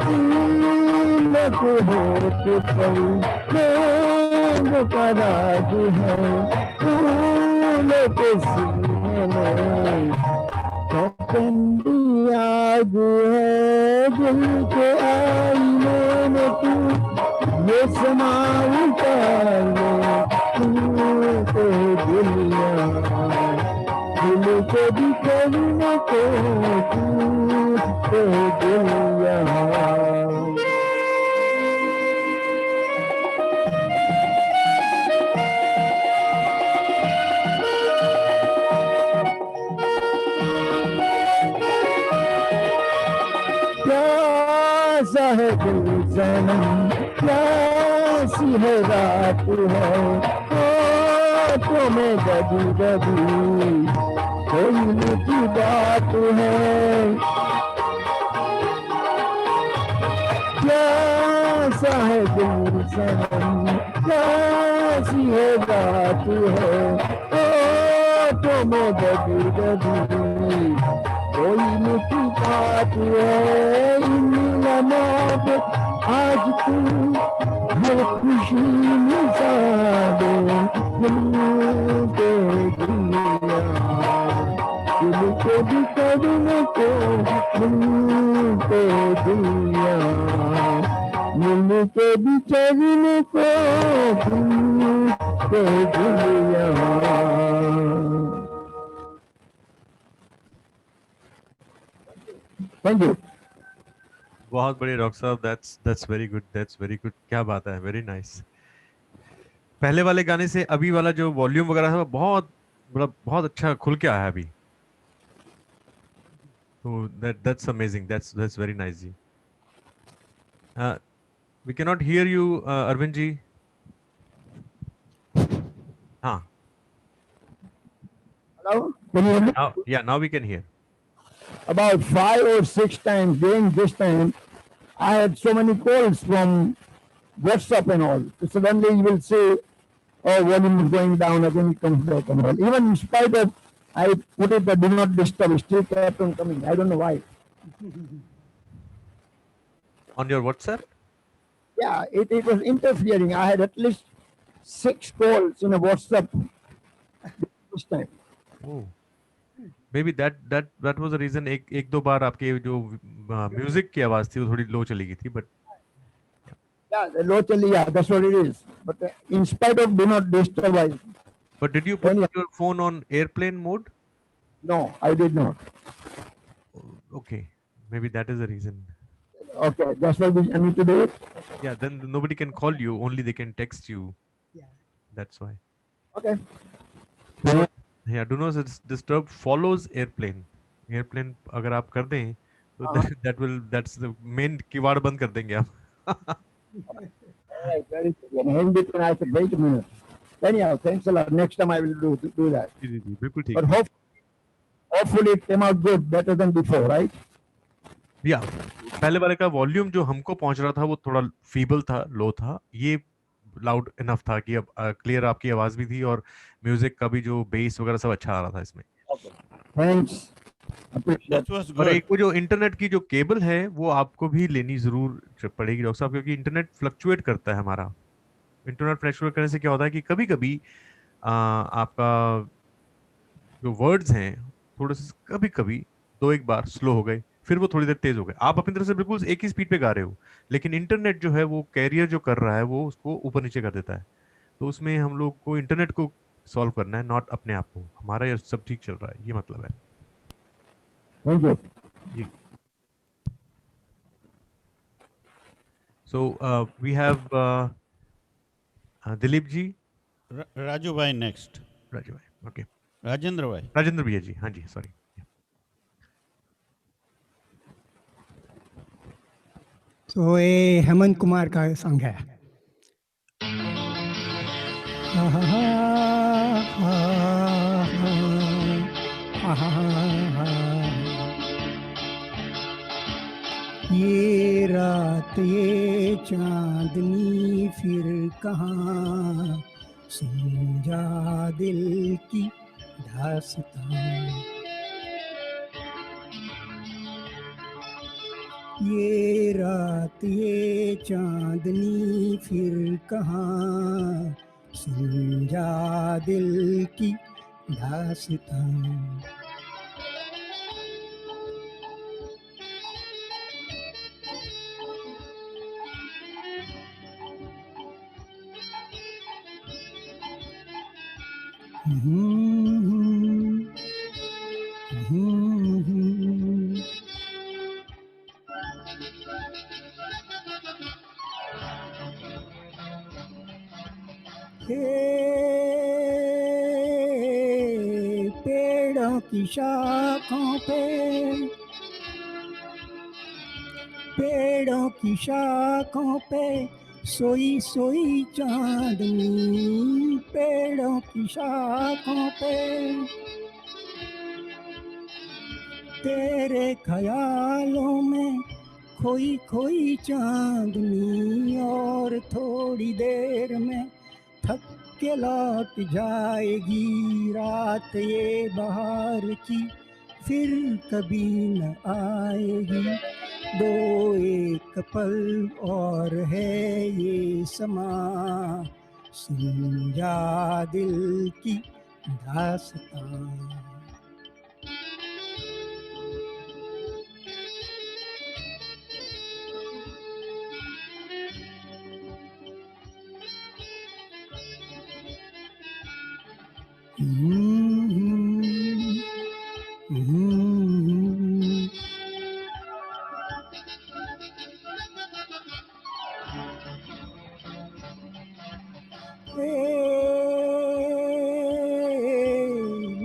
फूलों के होठ पर मेघ का राज है, फूलों के सीने में ठंडी आग है। दिल के आईने में तू ये समा उतारे, तू तो दुनिया दिल के भी करने को, तू तो दुनिया। प्यासा है दिल सनम, प्यासी है रात है, होठों में दबी दबी कोई मीठी बात है। प्यासा है दिल सनम, प्यासी है रात है, होठों में दबी दबी कोई मीठी बात है। इन लम्हों पे आज तू हर खुशी निसारे, दिल के दुनिया दिल के भी करने को, दिल के दुनिया दिल के भी चलने को, दिल के दुनिया। Thank you. बहुत बढ़िया डॉक्टर साहब, that's very good, that's very good, क्या बात है, वेरी नाइस। पहले वाले गाने से अभी वाला जो वॉल्यूम वगैरह है वो बहुत मतलब बहुत अच्छा खुल के आया है अभी, तो that's amazing, that's very nice ji. We can not hear you Arvind ji. हाँ, Hello? Can you hear me? now we can hear. About 5 or 6 times during this time, I had so many calls from WhatsApp and all. So suddenly you will say, oh, volume is going down, again it comes back and all. Even in spite of, I put it that do not disturb, it still kept on coming. I don't know why. On your WhatsApp? Yeah, it was interfering. I had at least 6 calls in a WhatsApp this time. Oh. Maybe that was the reason एक दो बार आपके जो music की आवाज थी वो थोड़ी लो चली गई थी, but Yeah, the locally, yeah, that's what it is. But in spite of do not disturb, but did you put your phone on airplane mode? no, I did not. Okay, maybe that is the reason. Okay, that's what I need to do it. Yeah, then nobody can call you, only they can text you. Yeah. That's why. Okay. Yeah, do not disturb follows airplane. Airplane अगर आप कर दें तो that's the main किवाड़ बंद कर देंगे आप. Alright, very good. And in between, I said, wait a minute. Anyhow, thanks a lot. Next time I will do that. जी जी बिल्कुल ठीक. But hopefully it came out good, better than before, right? या पहले वाले का volume जो हमको पहुंच रहा था वो थोड़ा फीबल था, लो था, ये लाउड इनफ था कि अब क्लियर आपकी आवाज भी थी और म्यूजिक का भी जो बेस वगैरह सब अच्छा आ रहा था इसमें. Thanks. Appreciate That was और good. एक वो जो इंटरनेट की जो केबल है वो आपको भी लेनी जरूर पड़ेगी डॉक्टर साहब, क्योंकि इंटरनेट फ्लक्चुएट करता है हमारा. इंटरनेट फ्लक्चुएट करने से क्या होता है कि कभी कभी आपका जो वर्ड्स हैं थोड़े से कभी कभी 2-1 बार स्लो हो गए, फिर वो थोड़ी देर तेज हो गए. आप अपनी तरफ से बिल्कुल एक ही स्पीड पे गा रहे हो, लेकिन इंटरनेट जो है वो कैरियर जो कर रहा है वो उसको ऊपर नीचे कर देता है. तो उसमें हम लोग को इंटरनेट को सॉल्व करना है, नॉट अपने आप को. हमारा ये सब ठीक चल रहा है, ये मतलब है. Thank you. Ji. So we have Dilip ji. Raju bhai next. Raju भाई, ओके. Rajendra bhai. राजेंद्र भैया जी, हाँ जी, सॉरी. तो ये हेमंत कुमार का सॉन्ग है. ये रात ये चांदनी फिर कहाँ, सुन जा दिल की दास्तां। ये रात ये चांदनी फिर कहाँ, सुन जा दिल की दास्तां। पेड़ों की शाखों पे, पेड़ों की शाखों पे सोई सोई चांदनी, पेड़ों की शाखों पे तेरे ख्यालों में खोई खोई चांदनी, और थोड़ी देर में थक के लौट जाएगी रात ये बहार की, फिर कभी न आएगी। दो एक पल और है ये समा, सुन जा दिल की दास्तां।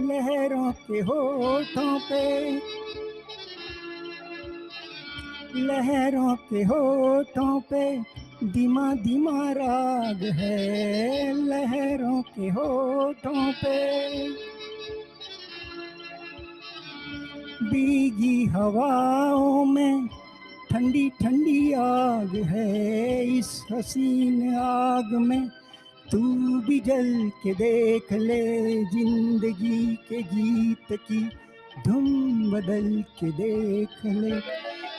लहरों के होठों पे, लहरों के होठों पे धीमा धीमा राग है, लहरों के होठों पे भीगी हवाओं में ठंडी ठंडी आग है। इस हसीन आग में तू भी जल के देख ले, जिंदगी के गीत की धुन बदल के देख ले।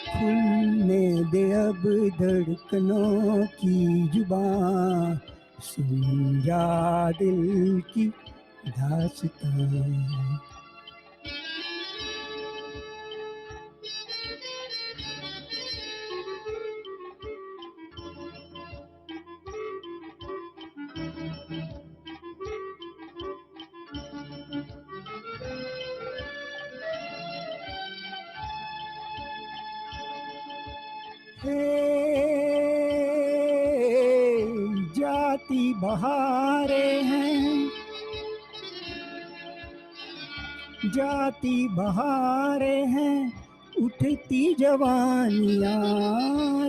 खुलने दे अब धड़कनों की जुबां, सुन जा दिल की दास्तां। जाती बहारें हैं, जाती बहारें हैं, उठती जवानियाँ,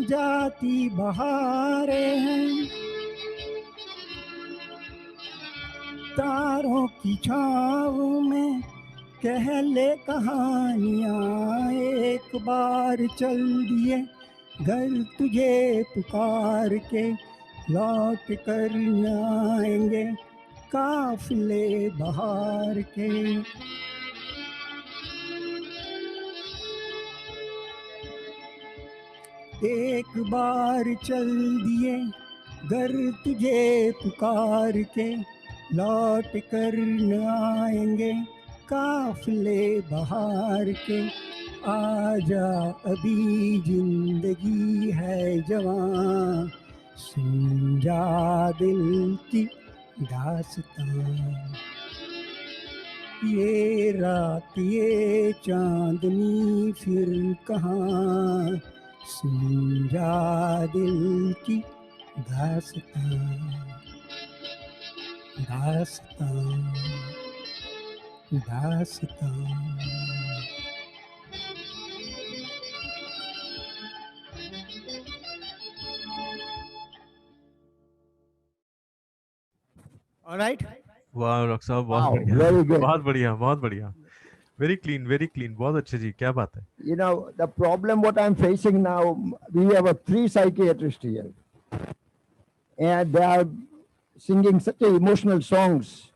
जाती बहारें हैं। तारों की छाँव में कह ले कहानियाँ, एक बार चल दिए घर तुझे पुकार के, लौट कर न आएंगे काफिले बहार के। एक बार चल दिए घर तुझे पुकार के, लौट कर न आएंगे काफिले बहार के। आजा अभी जिंदगी है जवां, सुन जा दिल की दास्तां। ये रात ये चांदनी फिर कहाँ, सुन जा दिल की दास्तां। दास्तां दास्तां। All right. वाह डॉक्टर साहब, बहुत Wow, बढ़िया, very good. बहुत बढ़िया, बहुत बढ़िया। वेरी क्लीन, बहुत अच्छे जी, क्या बात है। You know, the problem what I'm facing now, we have a 3 psychiatrists here, and they are singing such a emotional songs.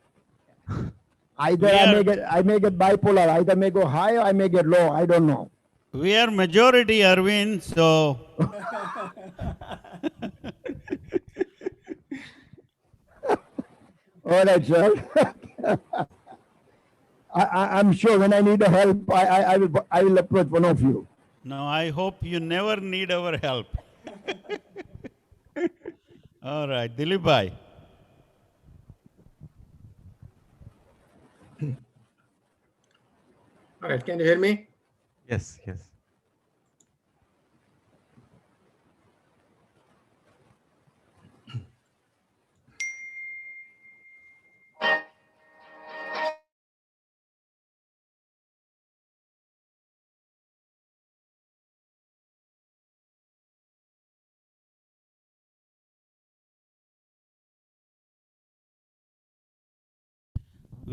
Either We are I may get bipolar, either may go high or I may get low. I don't know. we are majority, Arvind. So All right, sir. I'm sure when I need a help, I will approach one of you. now I hope you never need our help. All right, Dilip bhai. All right, can you hear me? Yes yes.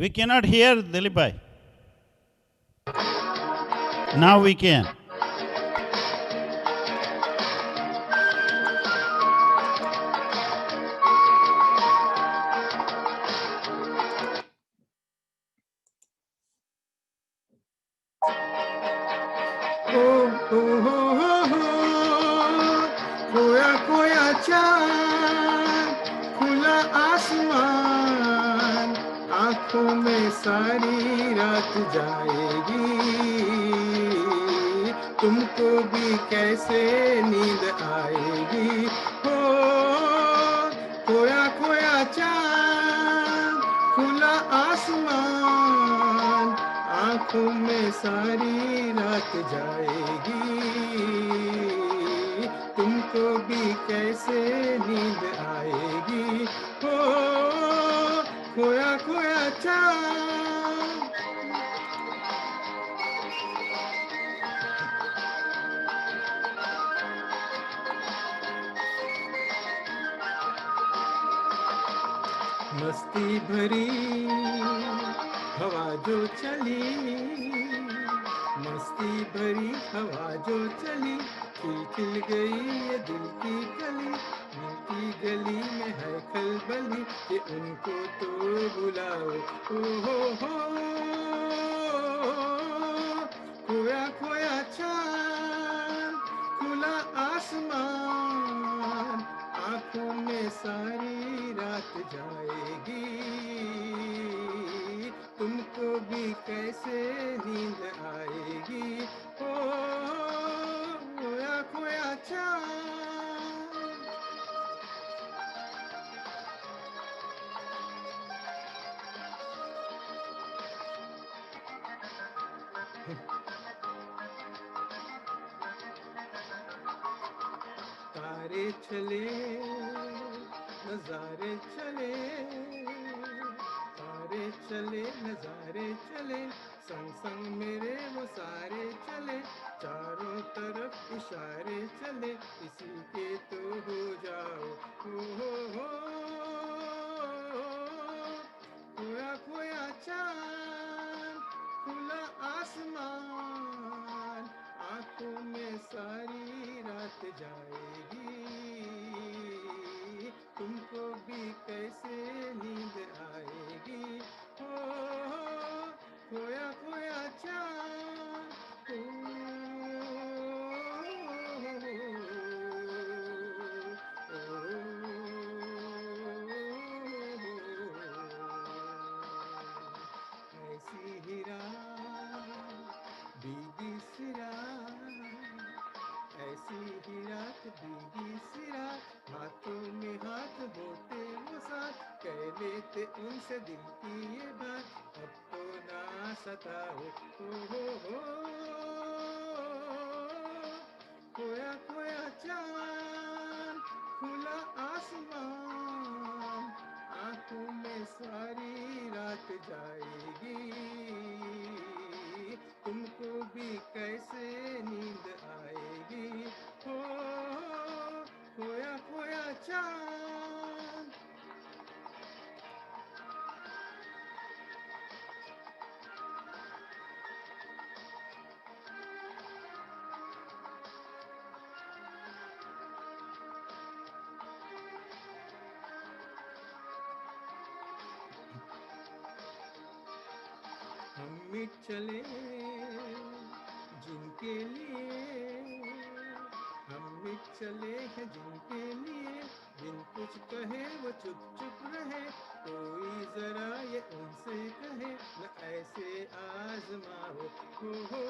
We cannot hear Dilip bhai. Now we can. खोया खोया चांद, खुला आसमान, आंखों में सारी रात जाएगी, तुमको भी कैसे नींद आएगी। हो खोया खोया चांद, खुला आसमान, आंखों में सारी रात जाएगी, तुमको भी कैसे नींद आएगी। हो खोया खोया चांद। मस्ती भरी हवा जो चली, मस्ती भरी हवा जो चली, खिल खिल गई ये दिल की कली, मिलती गली में है खलबली, कि उनको तो बुलाओ। हो खोया खोया चांद, खुला आसमान, आंखों में सारी रात जाएगी, तुमको भी कैसे नींद आएगी। ओ खोया खोया चांद। तारे चले नजारे चले, तारे चले नजारे चले, संग संग मेरे वो सारे चले, चारों तरफ इशारे चले, इसी के तो हो जाओ। हो खोया खोया चांद, खुला आसमान, आंखों में सारी रात जाएगी, तुमको भी कैसे नींद आएगी। हो खोया खोया चांद। ऐसी ही रात बीगी सी रात, ऐसी ही रात बीगी सी रात, हाथों में हाथ होते वो साथ, कह लेते उनसे दिल की ये बात, अब तो ना सताओ। हो खोया खोया चांद, खुला आसमान, आंखों में सारी रात जाएगी, तुमको भी कैसे नींद आएगी। हो खोया खोया चांद। मिट चले जिनके लिए, हम मिट चले हैं जिनके लिए, बिन कुछ कहे वो चुप चुप रहे, कोई जरा ये उनसे कहे न ऐसे आजमाओ। हो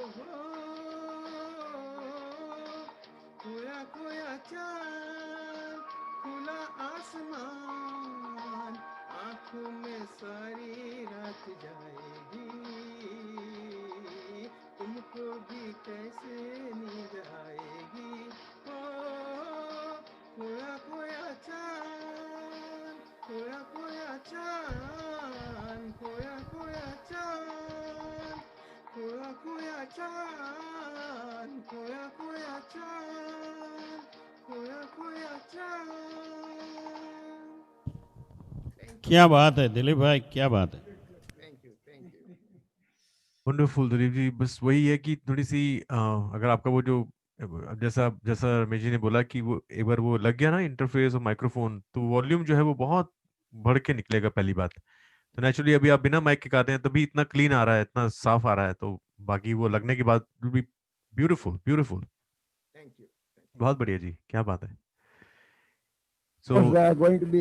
खोया खोया चाँद, खुला आसमान, आँखों में सारी रात जाएगी, तुमको भी कैसे नींद आएगी। ओ खोया खोया चाँद, खोया खोया चाँद, खोया खोया चाँद, खोया खोया चाँद, खोया खोया चाँद, खोया खोया चाँद। क्या बात है दिलीप भाई, क्या बात है। Thank you, thank you. Wonderful Dilip ji. बस वही है कि थोड़ी सी अगर आपका वो जो अब जैसा जैसा रमेश जी ने बोला कि वो एक बार वो लग गया ना इंटरफेस और माइक्रोफोन, तो वॉल्यूम जो है वो बहुत बढ़ के निकलेगा पहली बात। तो नेचुरली अभी आप बिना माइक के गाते हैं तभी इतना क्लीन आ रहा है, इतना साफ आ रहा है, तो बाकी वो लगने के बाद will be beautiful beautiful. Thank you. बहुत बढ़िया जी, क्या बात है। It was going to be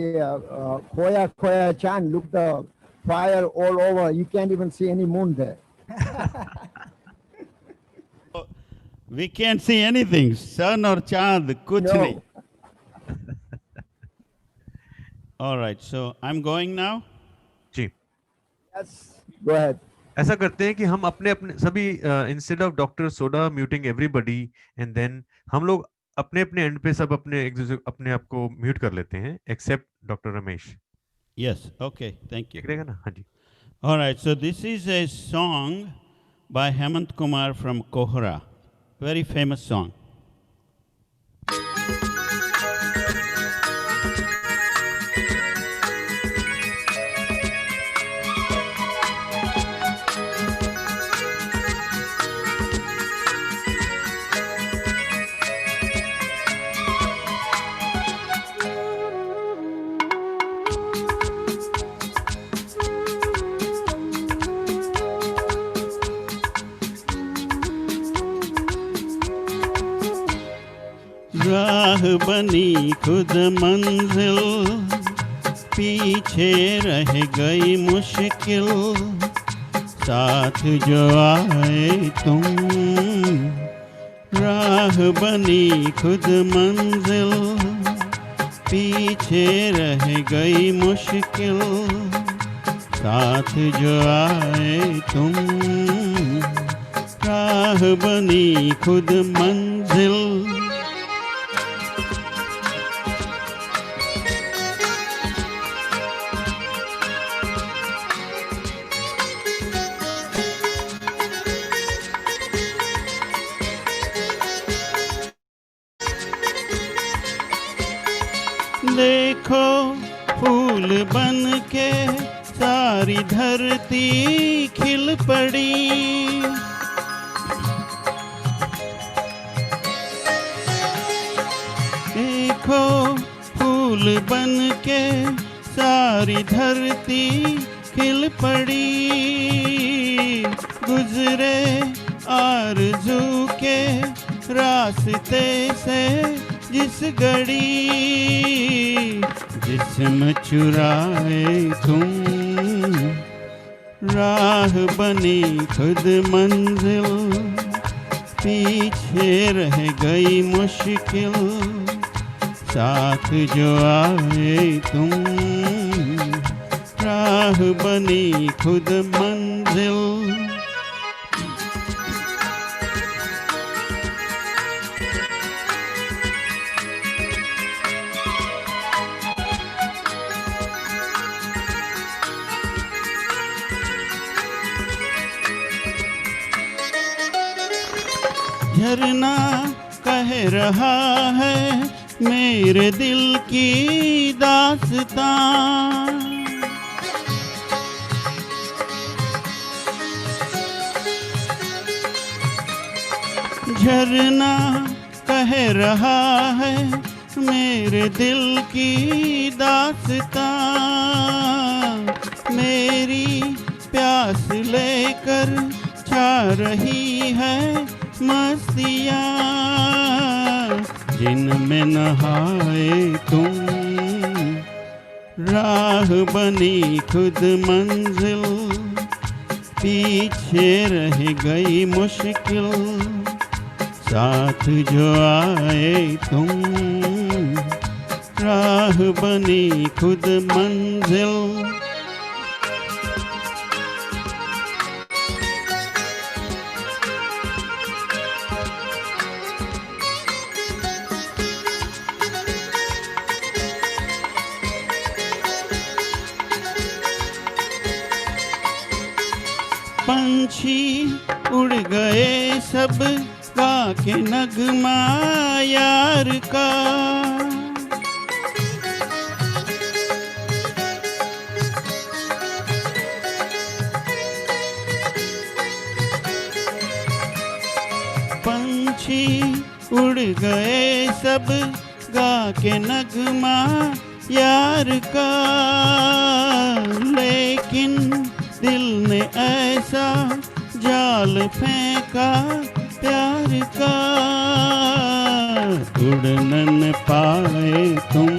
Khoya Khoya Chan. Look, the fire all over. You can't even see any moon there. We can't see anything, sun or चांद कुछ No. नहीं। All right, so I'm going now. Ji, Yes. Go ahead. ऐसा करते हैं कि हम अपने अपने सभी instead of doctor Sodha muting everybody and then हम लोग अपने अपने एंड पे सब अपने एक दूसरे अपने आप को म्यूट कर लेते हैं except doctor Ramesh. Yes, okay, thank you. ठीक रहेगा ना? हाँ जी। All right, so this is a song by Hemant Kumar from Kohara, very famous song. राह बनी खुद मंजिल, पीछे रह गई मुश्किल, साथ जो आए तुम। राह बनी खुद मंजिल, पीछे रह गई मुश्किल, साथ जो आए तुम। राह बनी खुद मंजिल। देखो फूल बन के सारी धरती खिल पड़ी, देखो फूल बन के सारी धरती खिल पड़ी। गुजरे आरज़ू के रास्ते से जिस घड़ी, जिस्म चुराए तुम। राह बनी खुद मंजिल, पीछे रह गई मुश्किल, साथ जो आए तुम। राह बनी खुद मंजिल। झरना कह रहा है मेरे दिल की दास्तां, झरना कह रहा है मेरे दिल की दास्तां। मेरी प्यास सांस लेकर छा रही है मस्तियाँ, जिनमें नहाए तुम। राह बनी खुद मंजिल, पीछे रह गई मुश्किल, साथ जो आए तुम। राह बनी खुद मंजिल। पंछी उड़ गए सब, गा के नगमा यार का। पंछी उड़ गए सब, गा के नगमा यार का। लेकिन दिल ने ऐसा जाल फेंका प्यार का, उड़ न पाए तुम।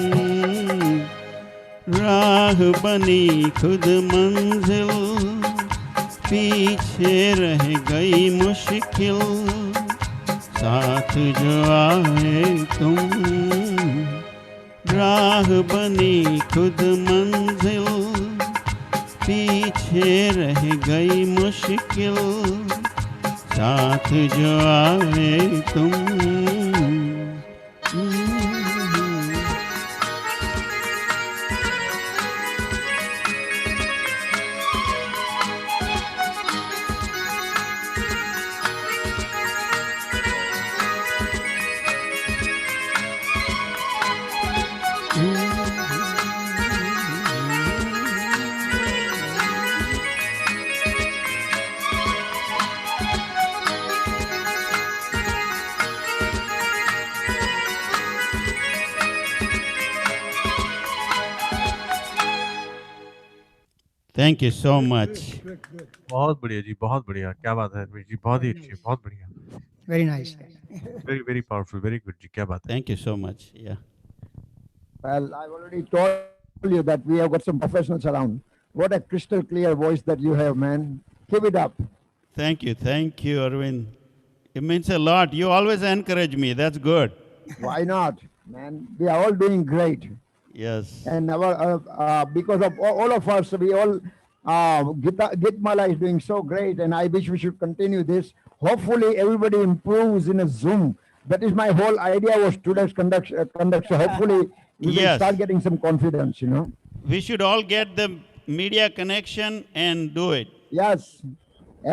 राह बनी खुद मंजिल, पीछे रह गई मुश्किल, साथ जो आए तुम। राह बनी खुद मंजिल, पीछे रह गई मुश्किल, साथ जो आए तुम। Thank you so much. बहुत बढ़िया जी, बहुत बढ़िया, क्या बात है रमेश जी, बहुत ही अच्छी, बहुत बढ़िया, very nice. Very very powerful, very good ji, क्या बात है। Thank you so much. Yeah. Well, I've already told you that we have got some professionals around. What a crystal clear voice that you have, man. Keep it up. Thank you, Arvind. It means a lot. You always encourage me. That's good. Why not, man? We are all doing great. Yes. And because of all of us, we all, Gitmala is doing so great, and I wish we should continue this. Hopefully, everybody improves in a Zoom. That is my whole idea was today's conduct. So hopefully, we will Yes. start getting some confidence, you know. We should all get the media connection and do it. Yes,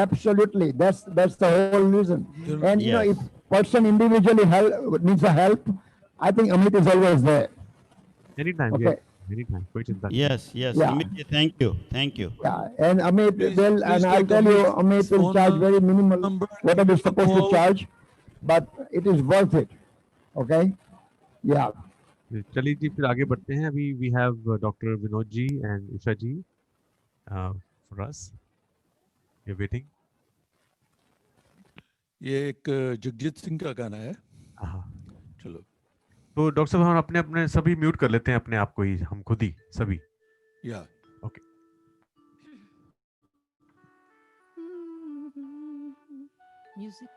absolutely. That's the whole reason. And you know, Yes. if person individually needs a help, I think Amit is always there. Anytime, Okay. yes, anytime, कोई चिंता नहीं। Yes, yes. Yeah. Amit, thank you. Thank you. Yeah, and Amit Please- will, please and I'll take tell you, Amit's Amit will phone charge very minimal, number, whatever is give a supposed to call. charge, but it is worth it. Okay? Yeah. चलिए जी, फिर आगे बढ़ते हैं। अभी we have doctor Vinod ji and Usha ji for us, you waiting. ये एक जगजीत सिंह का गाना है। हाँ, चलो। तो डॉक्टर साहब हम अपने अपने सभी म्यूट कर लेते हैं अपने आप को ही, हम खुद ही सभी। या ओके। Music.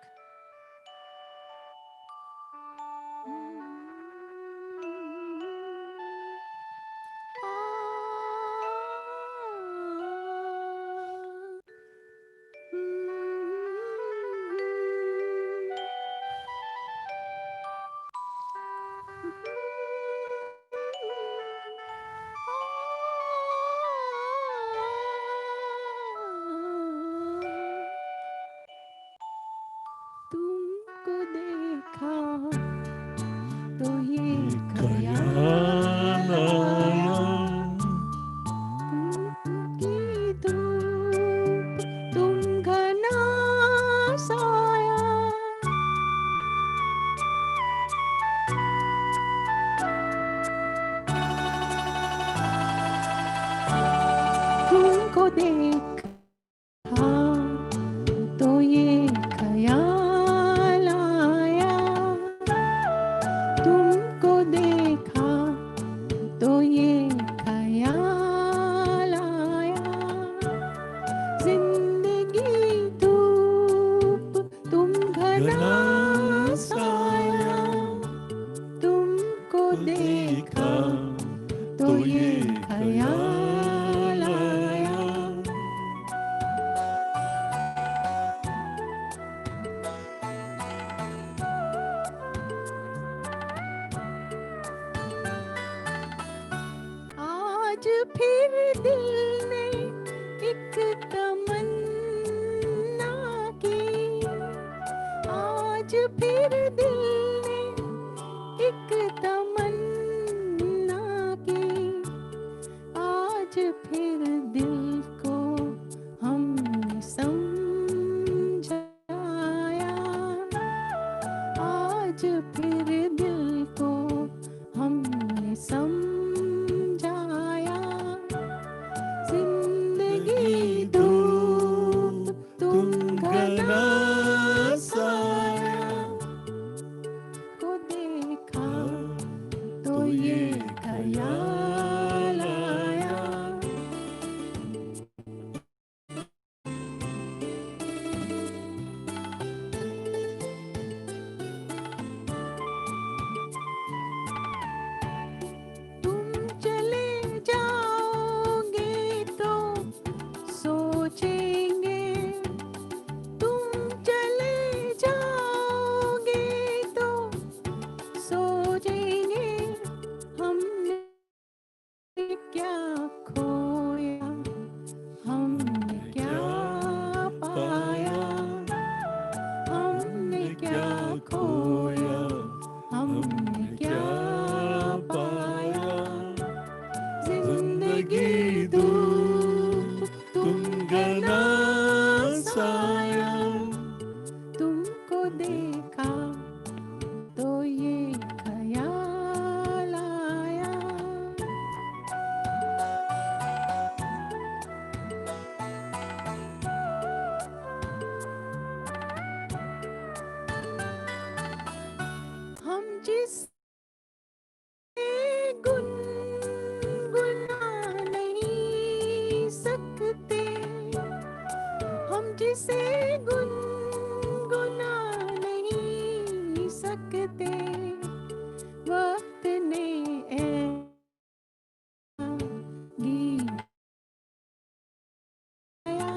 देखा तो ये ख्याल आया। आज फिर दिल ने एक तमन्ना की, आज फिर दिल ने एक तमन्ना की, आज फिर दिल को हमने समझाया, आज फिर दिल को हमने समझाया। जिंदगी धूप तुम घना साया को देखा तो ये ख्याल आया। तुम चले जाओगे तो सोचेंगे, तुम चले जाओगे तो सोचेंगे, हमने क्या खोया, हमने क्या पाया, हमने क्या खोया, हमने क्या पाया। जिंदगी धूप तुम घना साया, तुमको देखा तो ये ख्याल आया। हम जिस गुनगुना नहीं सकते, हम जिसे गुनगुना नहीं सकते, वक्त ने ऐसा गीत गाया,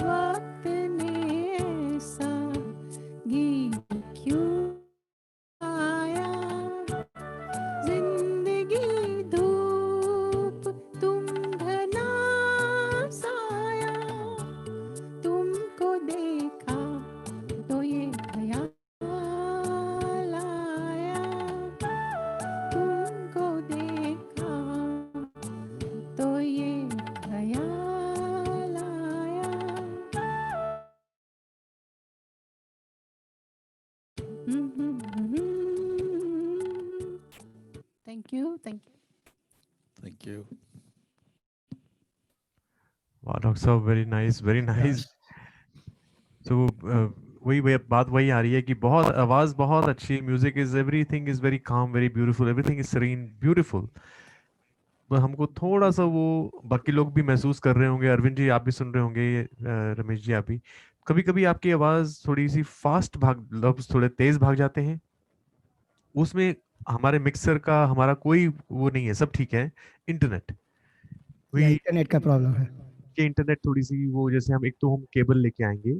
वक्त ने ऐसा गीत क्यों आया। जिंदगी धूप तुम घना साया, तुमको देखा तो ये ख्याल आया, तुमको देखा तो ये ख्याल आया। Thank you, thank you. Thank you. वाह डॉक्टर साहब, वेरी नाइस, वेरी नाइस। तो वही बात वही आ रही है कि बहुत आवाज बहुत अच्छी, music is everything is very calm, very beautiful, everything is serene beautiful. हमको थोड़ा सा वो बाकी लोग भी महसूस कर रहे होंगे, अरविंद जी आप भी सुन रहे होंगे, रमेश जी आप भी, कभी कभी आपकी आवाज थोड़ी सी फास्ट भाग, लफ्ज थोड़े तेज भाग जाते हैं, उसमें हमारे मिक्सर का हमारा कोई वो नहीं है, सब ठीक है। इंटरनेट या वही इंटरनेट का प्रॉब्लम है। कि इंटरनेट थोड़ी सी वो, जैसे हम एक तो हम केबल लेके आएंगे,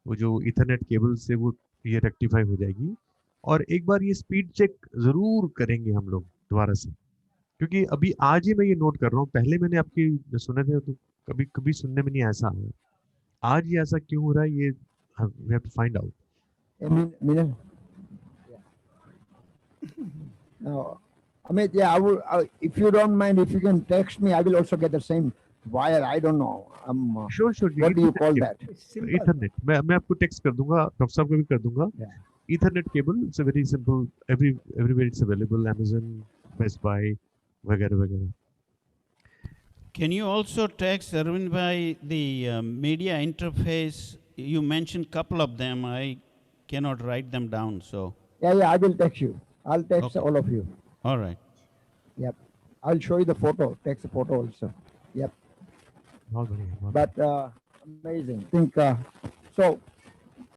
वो जो इथरनेट केबल से वो ये रेक्टिफाई हो जाएगी, और एक बार ये स्पीड चेक जरूर करेंगे हम लोग दोबारा से, क्योंकि अभी आज ही मैं ये नोट कर रहा हूँ, पहले मैंने आपकी सुने थे तो कभी कभी सुनने में नहीं ऐसा आया, आज ये ऐसा क्यों हो रहा है, ये we have to find out. Milan. No, Amit, yeah, if you don't mind, if you can text me, I will also get the same wire. I don't know. Sure sure, What do you call that? Ethernet मैं आपको text कर दूंगा, doctor साहब को भी कर दूंगा। Yeah. Ethernet cable, it's a very simple, everywhere it's available, Amazon, Best Buy वगैरह वगैरह। Can you also text Arvind bhai the media interface? You mentioned couple of them. I cannot write them down. So, Yeah, I will text you. I'll text Okay. all of you. all right. Yep. I'll show you the photo. Text the photo also. Yep. बहुत बढ़िया, बहुत But amazing. I think so.